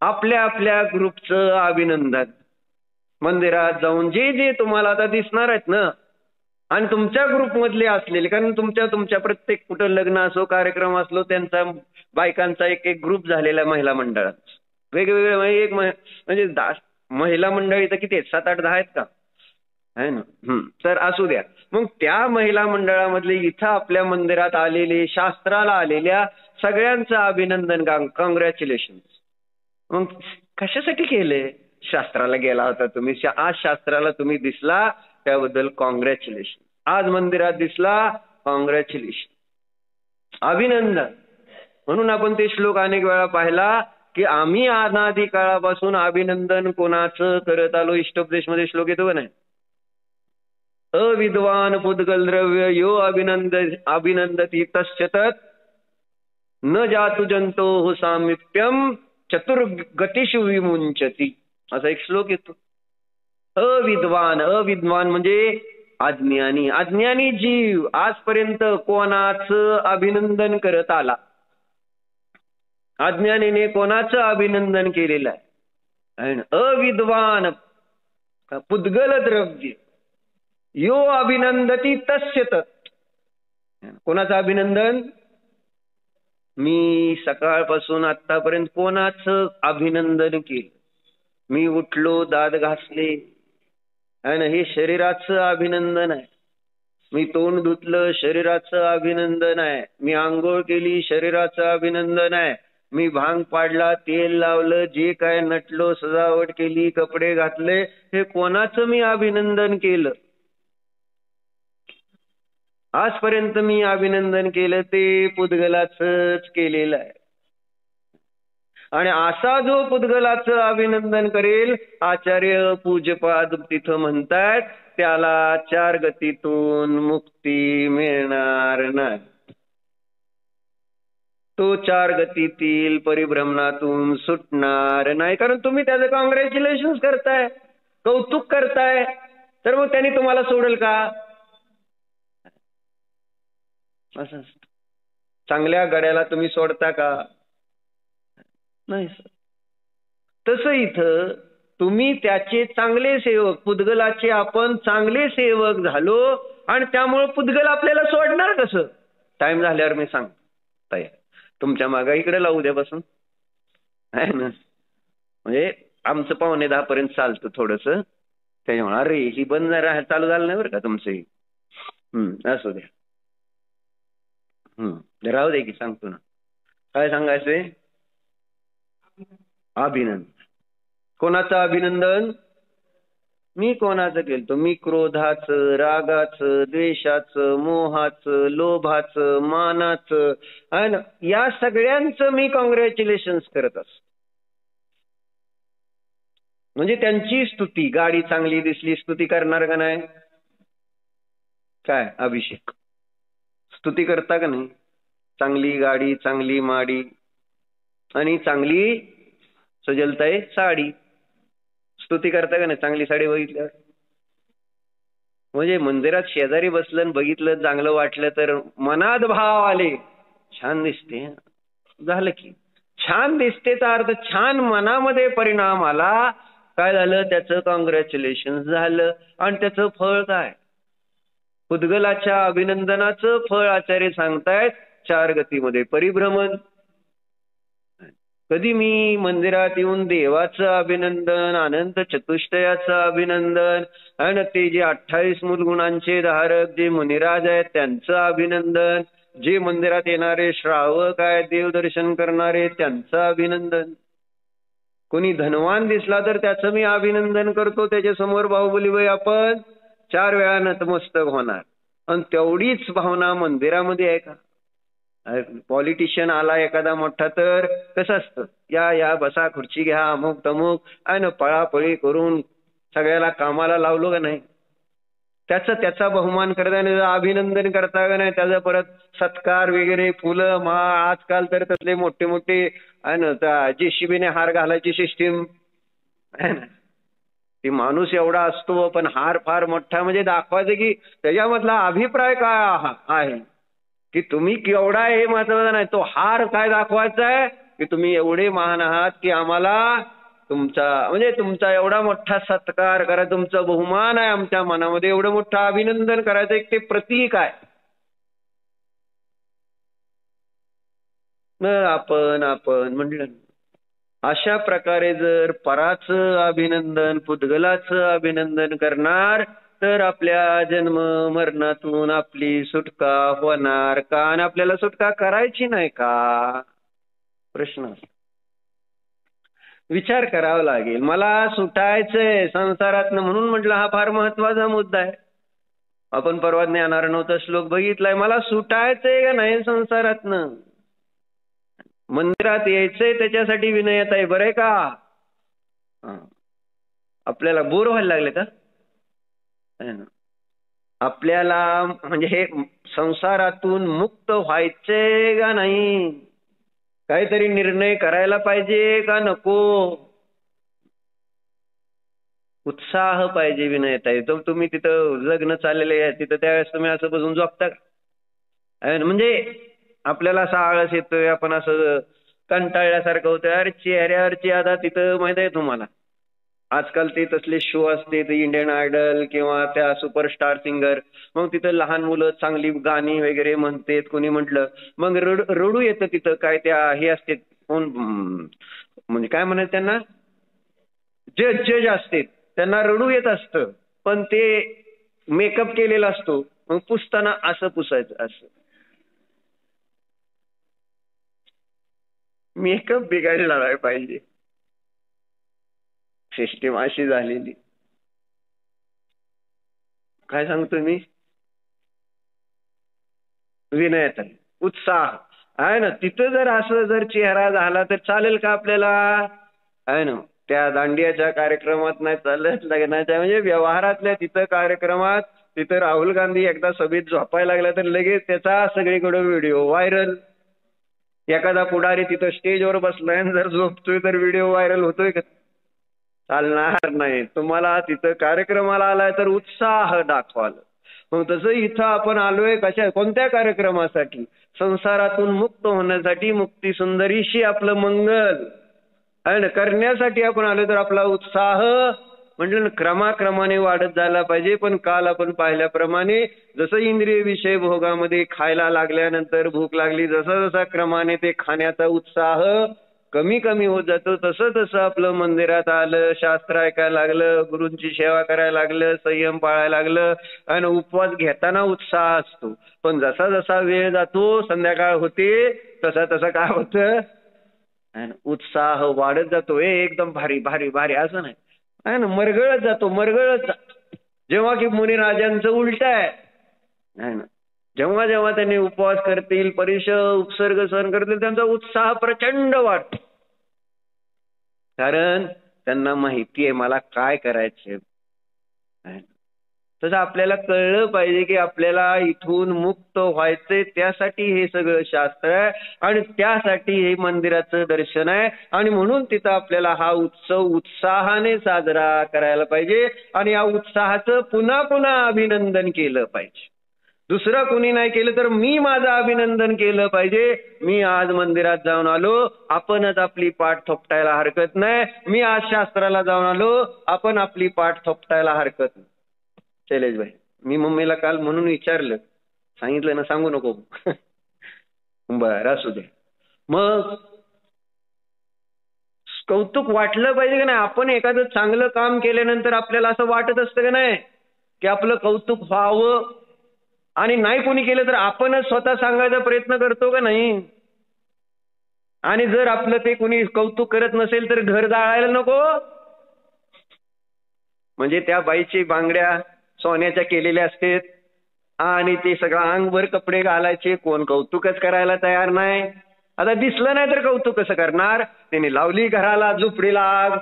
आपल्या आपल्या ग्रुपचं अभिनंदन. मंदिरात जाऊन जे जे तुम्हाला आता दिसणार आहेत ना, आणि तुमच्या ग्रुपमधले असलेले, कारण तुमच्या प्रत्येक कुठं लग्न असो, कार्यक्रम असलो, त्यांचा बायकांचा एक एक ग्रुप झालेला महिला मंडळात, वेगवेगळे एक म्हणजे महिला मंडळी तर किती आहेत? 7-8-10 आहेत का? आहे ना. तर असू द्या. मग त्या महिला मंडळामधले इथं आपल्या मंदिरात आलेले, शास्त्राला आलेल्या सगळ्यांचं अभिनंदन, कॉंग्रॅच्युलेशन. मग कशासाठी केले? शास्त्राला गेला होता तुम्ही, आज शास्त्राला तुम्ही दिसला, त्याबद्दल कॉंग्रॅच्युलेशन. आज मंदिरात दिसला, कॉंग्रॅच्युलेशन, अभिनंदन. म्हणून आपण ते श्लोक अनेक वेळा पाहिला की आम्ही अनादी काळापासून अभिनंदन कोणाचं करत आलो. इष्टोपदेश मध्ये श्लोक येतो का नाही? अविद्वान पुद्गल द्रव्य यो अभिनंदती तस्य तत् न जातु जंतो सामिप्यम चतुर्गतिषु विमुंचती, असा एक श्लोक येतो. अविद्वान म्हणजे अज्ञानी. अज्ञानी जीव आजपर्यंत कोणाचं अभिनंदन करत आला? अज्ञानीने कोणाचं अभिनंदन केलेलं आहे? अविद्वान पुद्गल द्रव्य यो अभिनंदती तस्य तत्. कोणाचं अभिनंदन? मी सकाळपासून आतापर्यंत कोणाचं अभिनंदन केलं? मी उठलो, दात घासले, हे शरीराचं अभिनंदन आहे. मी तोंड धुतलं, शरीराचं अभिनंदन आहे. मी आंघोळ केली, शरीराचं अभिनंदन आहे. मी भांग पाडला, तेल लावलं, जे काय नटलो, सजावट केली, कपडे घातले, हे कोणाचं मी अभिनंदन केलं? आजपर्यंत मी अभिनंदन केलं ते पुद्गलाचंच केलेलं आहे. आणि असा जो पुद्गलाचं अभिनंदन करेल, आचार्य पूज्यपाद तिथं म्हणतात, त्याला 4 गतीतून मुक्ती मिळणार नाही. तो 4 गतीतील परिभ्रमणातून सुटणार नाही. कारण तुम्ही त्याचं कॉंग्रॅच्युलेशन करताय, कौतुक करताय, तर मग त्यांनी तुम्हाला सोडेल का? असं चांगल्या गड्याला तुम्ही सोडता का? नाही सर. तसं इथं तुम्ही त्याचे चांगले सेवक, पुद्गलाचे आपण चांगले सेवक झालो, आणि त्यामुळे पुद्गल आपल्याला सोडणार कसं? टाइम झाल्यावर मी सांगताय, तुमच्या मागा इकडे लावू द्यापासून आहे ना. म्हणजे आमचं 9:45 पर्यंत चालतं थोडंसं, त्याच्यामुळे अरे ही बंद चालू झालं नाही बरं का तुमचंही. असू द्या, राहू दे की सांगतो ना. काय सांगायचंय? अभिनंदन. कोणाचं अभिनंदन? मी कोणाचं केलं? मी क्रोधाचं, रागाचं, द्वेषाचं, मोहाचं, लोभाचं, मानाचं, आहे ना, या सगळ्यांचं मी कॉंग्रॅच्युलेशन करत असतो. म्हणजे त्यांची स्तुती. गाडी चांगली दिसली, स्तुती करणार का नाही? काय अभिषेक स्तुती करता का नाही? चांगली गाडी, चांगली माडी, आणि चांगली सजलताय साडी, स्तुती करता का नाही? चांगली साडी बघितल्यावर, म्हणजे मंदिरात शेजारी बसलं, बघितलं, चांगलं वाटलं, तर मनात भाव आले, छान दिसते, झालं की छान दिसतेचा अर्थ छान मनामध्ये परिणाम आला, काय झालं? त्याचं कॉंग्रॅच्युलेशन झालं. आणि त्याचं फळ काय? पुद्गलाच्या अभिनंदनाचं फळ आचार्य सांगतायत 4 गतीमध्ये परिभ्रमण. कधी मी मंदिरात येऊन देवाचं अभिनंदन, अनंत चतुष्टयाचं अभिनंदन, आणि ते जे 28 मूल गुणांचे धारक जे मुनिराज आहेत त्यांचं अभिनंदन, जे मंदिरात येणारे श्रावक आहेत, देवदर्शन करणारे, त्यांचं अभिनंदन. कोणी धनवान दिसला तर त्याचं मी अभिनंदन करतो, त्याच्या समोर बाहुबली वय आपण 4 वेळा नतमस्तक होणार. आणि तेवढीच भावना मंदिरामध्ये आहे का? पॉलिटिशियन आला एखादा मोठा तर कसं असतं, या या बसा, खुर्ची घ्या, अमुक तमुक आहे ना, पळापळी करून सगळ्याला कामाला लावलो का नाही? त्याचा बहुमान करता नाही, अभिनंदन करता का नाही, त्याचा परत सत्कार वगैरे, फुलं आजकाल तर तसले मोठे मोठे आहे ना, त्या जेसीबीने हार घालायची सिस्टीम आहे ना. ती माणूस एवढा असतो पण हार फार मोठा, म्हणजे दाखवायचं की त्याच्यामधला अभिप्राय काय आहे की तुम्ही केवढा हे महत्वाचा नाही, तो हार काय दाखवायचा आहे की तुम्ही एवढे महान आहात की आम्हाला तुमचा म्हणजे तुमचा एवढा मोठा सत्कार करा, तुमचा बहुमान आहे आमच्या मनामध्ये, एवढं मोठं अभिनंदन करायचं एक ते प्रतीक आहे. आपण आपण म्हटलं अशा प्रकारे जर पराचं अभिनंदन, पुद्गलाचं अभिनंदन करणार तर आपल्या जन्म मरणातून आपली सुटका होणार का? आणि आपल्याला सुटका करायची नाही का? प्रश्न विचार करावा लागेल. मला सुटायचंय संसारातनं, म्हणून म्हटलं हा फार महत्वाचा मुद्दा आहे. आपण परवा ज्ञानार्णवचा श्लोक बघितलाय, मला सुटायचंय का नाही संसारातनं, मंदिरात यायचंय त्याच्यासाठी विनयत आहे, बरं आहे का? आपल्याला बोर व्हायला लागले का? आपल्याला म्हणजे हे संसारातून मुक्त व्हायचे का नाही, काहीतरी निर्णय करायला पाहिजे का नको? उत्साह पाहिजे विनयत आहे. तर तुम्ही तिथं लग्न चाललेले आहे तिथं त्यावेळेस तुम्ही असं बसून झोपता का? म्हणजे आपल्याला असा आळस येतोय, आपण असं कंटाळल्यासारखं होतं. अरे चेहऱ्यावरची आता तिथं माहित आहे तुम्हाला, आजकाल ते तसले शो असते, इंडियन आयडल किंवा त्या सुपरस्टार सिंगर, मग तिथं लहान मुलं चांगली गाणी वगैरे म्हणतात, कोणी म्हटलं मग रडू येतं तिथं. काय त्या हे असते कोण म्हणजे काय म्हणत त्यांना, जज असते, त्यांना रडू येत असतं, पण ते मेकअप केलेला असतो, मग पुसताना असं पुसायचं, असं मेकअप बिघडला नाही पाहिजे. सिस्टीम अशी झालेली. काय सांगतो मी, विनयता उत्साह आहे ना, तिथं जर असं जर चेहरा झाला तर चालेल का आपल्याला? आहे ना, त्या दांडियाच्या कार्यक्रमात नाही चालत, लग्नाच्या म्हणजे व्यवहारातल्या तिथं कार्यक्रमात, तिथं राहुल गांधी एकदा सभेत झोपायला लागला तर लगेच त्याचा सगळीकडे व्हिडिओ व्हायरल. एखादा पुढारी तिथं स्टेजवर बसलाय जर झोपतोय तर व्हिडिओ व्हायरल होतोय का? चालणार नाही. तुम्हाला तिथं कार्यक्रमाला आलाय तर उत्साह दाखवाल. मग तसं इथं आपण आलोय कशा कोणत्या कार्यक्रमासाठी? संसारातून मुक्त होण्यासाठी, मुक्ती सुंदरीशी आपलं मंगल आहे ना करण्यासाठी आपण आलो, तर आपला उत्साह म्हटलं ना क्रमाक्रमाने वाढत जायला पाहिजे. पण काल आपण पाहिल्याप्रमाणे जसं इंद्रिय विषय भोगामध्ये खायला लागल्यानंतर भूक लागली, जसा जसा क्रमाने ते खाण्याचा उत्साह कमी कमी होत जातो, तसं तसं आपलं मंदिरात आलं, शास्त्र ऐकायला लागलं, गुरूंची सेवा करायला लागलं, संयम पाळायला लागलं आणि उपवास घेताना उत्साह असतो. पण जसा जसा वेळ जातो, संध्याकाळ होते, तसा तसा काय होतं, उत्साह वाढत जातो. एकदम भारी भारी भारी असं नाही आहे ना, मरगळत जातो, मरगळत जातो. जेव्हा की मुनिराजांचं उलट आहे ना, जेव्हा जेव्हा त्यांनी उपवास करतील, उपसर्ग सहन करतील, त्यांचा उत्साह प्रचंड वाढतो. कारण त्यांना माहिती आहे मला काय करायचंय. तसं आपल्याला कळलं पाहिजे की आपल्याला इथून मुक्त व्हायचंय, त्यासाठी हे सगळं शास्त्र आहे आणि त्यासाठी हे मंदिराचं दर्शन आहे. आणि म्हणून तिथं आपल्याला हा उत्सव उत्साहाने साजरा करायला पाहिजे आणि या उत्साहाचं पुन्हा पुन्हा अभिनंदन केलं पाहिजे. दुसरं कोणी नाही केलं तर मी माझं अभिनंदन केलं पाहिजे. मी आज मंदिरात जाऊन आलो, आपणच आपली पाठ थोपटायला हरकत नाही. मी आज शास्त्राला जाऊन आलो, आपण आपली पाठ थोपटायला हरकत नाही. शैलेश भाई, मी मम्मीला काल म्हणून विचारलं, सांगितलं ना सांगू नको. बरं असू दे. मग कौतुक वाटलं पाहिजे का नाही? आपण एखादं चांगलं काम केल्यानंतर आपल्याला असं वाटत असतं का नाही की आपलं कौतुक व्हावं, आणि नाही कोणी केलं तर आपणच स्वतः सांगायचा प्रयत्न करतो का नाही? आणि जर आपलं ते कोणी कौतुक करत नसेल तर घर जाळायला नको. म्हणजे त्या बाईची बांगड्या सोन्याच्या केलेल्या असतात, आणि ते सगळं अंगभर कपडे घालायचे, कोण कौतुकच करायला तयार नाही. आता दिसलं नाही तर कौतुक कसं करणार. त्यांनी लावली घराला झोपडीला आग,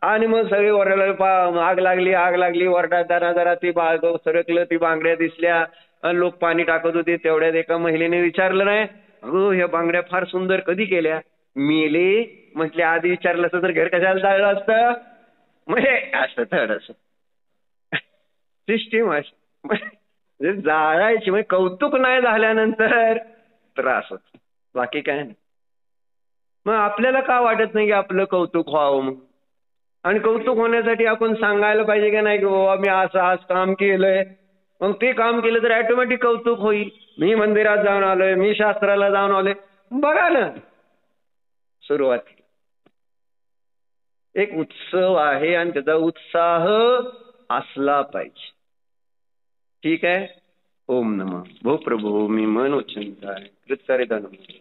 आणि मग सगळे ओरडायला, आग लागली आग लागली ओरडा, जरा जरा ती सरकलं, ती बांगड्या दिसल्या, लोक पाणी टाकत होते. तेवढ्यात एका महिलेने विचारलं नाही, अगं ह्या बांगड्या फार सुंदर कधी केल्या. मेले म्हटले, आधी विचारलं असतं तर घर कशाला जाळलं असतं. म्हणजे असं थोडस सिस्टीम अशी म्हणजे जाळायची, म्हणजे कौतुक नाही झाल्यानंतर त्रास होतो, बाकी काय नाही. मग आपल्याला का वाटत नाही की आपलं कौतुक व्हावं मग. आणि कौतुक होण्यासाठी आपण सांगायला पाहिजे की नाही की बाबा मी असं आज काम केलंय. मग ते काम केलं तर ऑटोमॅटिक कौतुक होईल. मी मंदिरात जाऊन आलोय, मी शास्त्राला जाऊन आलोय. बघा ना, सुरुवात एक उत्सव आहे आणि त्याचा उत्साह असला पाहिजे. ठीक आहे. ओम नमः भो प्रभू मी मन उच्चंताय कृतकारिता नमः.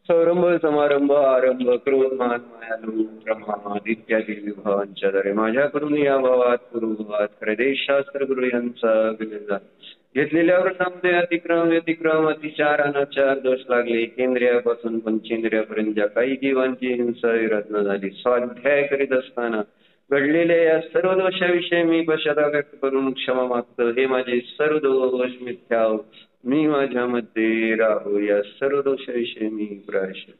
सौरंभ समारंभ आरंभ क्रोधमान मायालू ब्रह्माद इत्यादी विभावांच्या माझ्याकडून या भावात पूर्वभावात हृदयशास्त्र गुरु यांचा विनंती घेतलेल्या व्रतामध्ये अतिक्रम व्यतिक्रम अतिचार अनाचार दोष लागले. केंद्रियापासून पंचेंद्रियापर्यंत ज्या काही जीवांची हिंसा विरत्न झाली, स्वाध्याय करीत असताना घडलेल्या या सर्व दोषाविषयी मी पश्चाताप व्यक्त करून क्षमा मागतो. हे माझे सर्व दोष मिथ्या, मी माझ्यामध्ये राहू. या सर्व दोषाविषयी मी प्रायश्चित्त.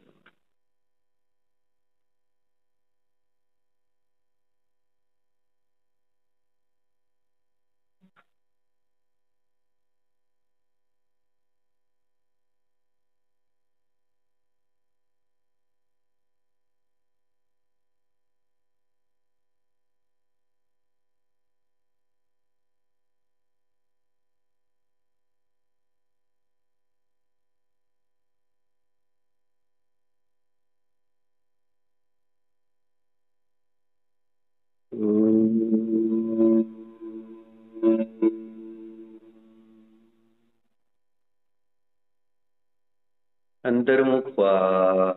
अंतर्मुख व्हा,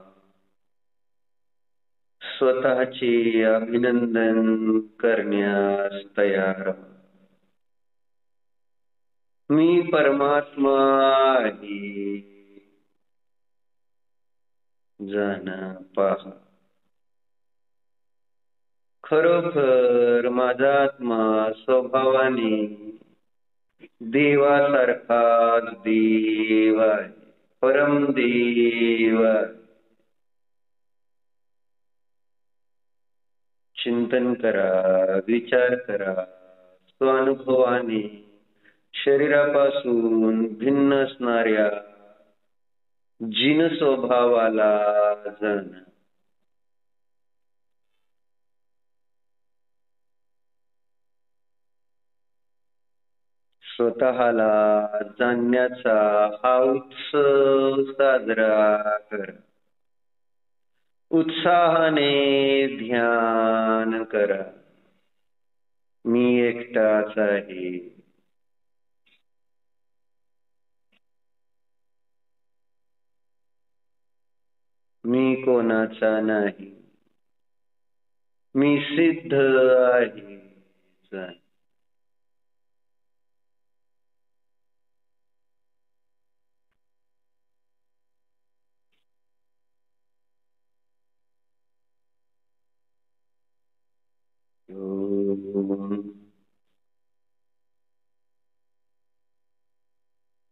स्वतःचे अभिनंदन करण्यास तयार. मी परमात्मा आहे जाणं पहा. खरोखर माझा आत्मा स्वभावाने देवासारखाच देव आहे, परमदेव आहे. चिंतन करा, विचार करा, स्वानुभवाने शरीरापासून भिन्न असणाऱ्या जिन स्वभावाला जाणा. स्वतःला जाणण्याचा हा उत्सव साजरा करा. उत्साहाने ध्यान करा. मी एकटाच आहे. मी कोणाचा नाही. मी सिद्ध आहे.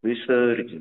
विसर्जन.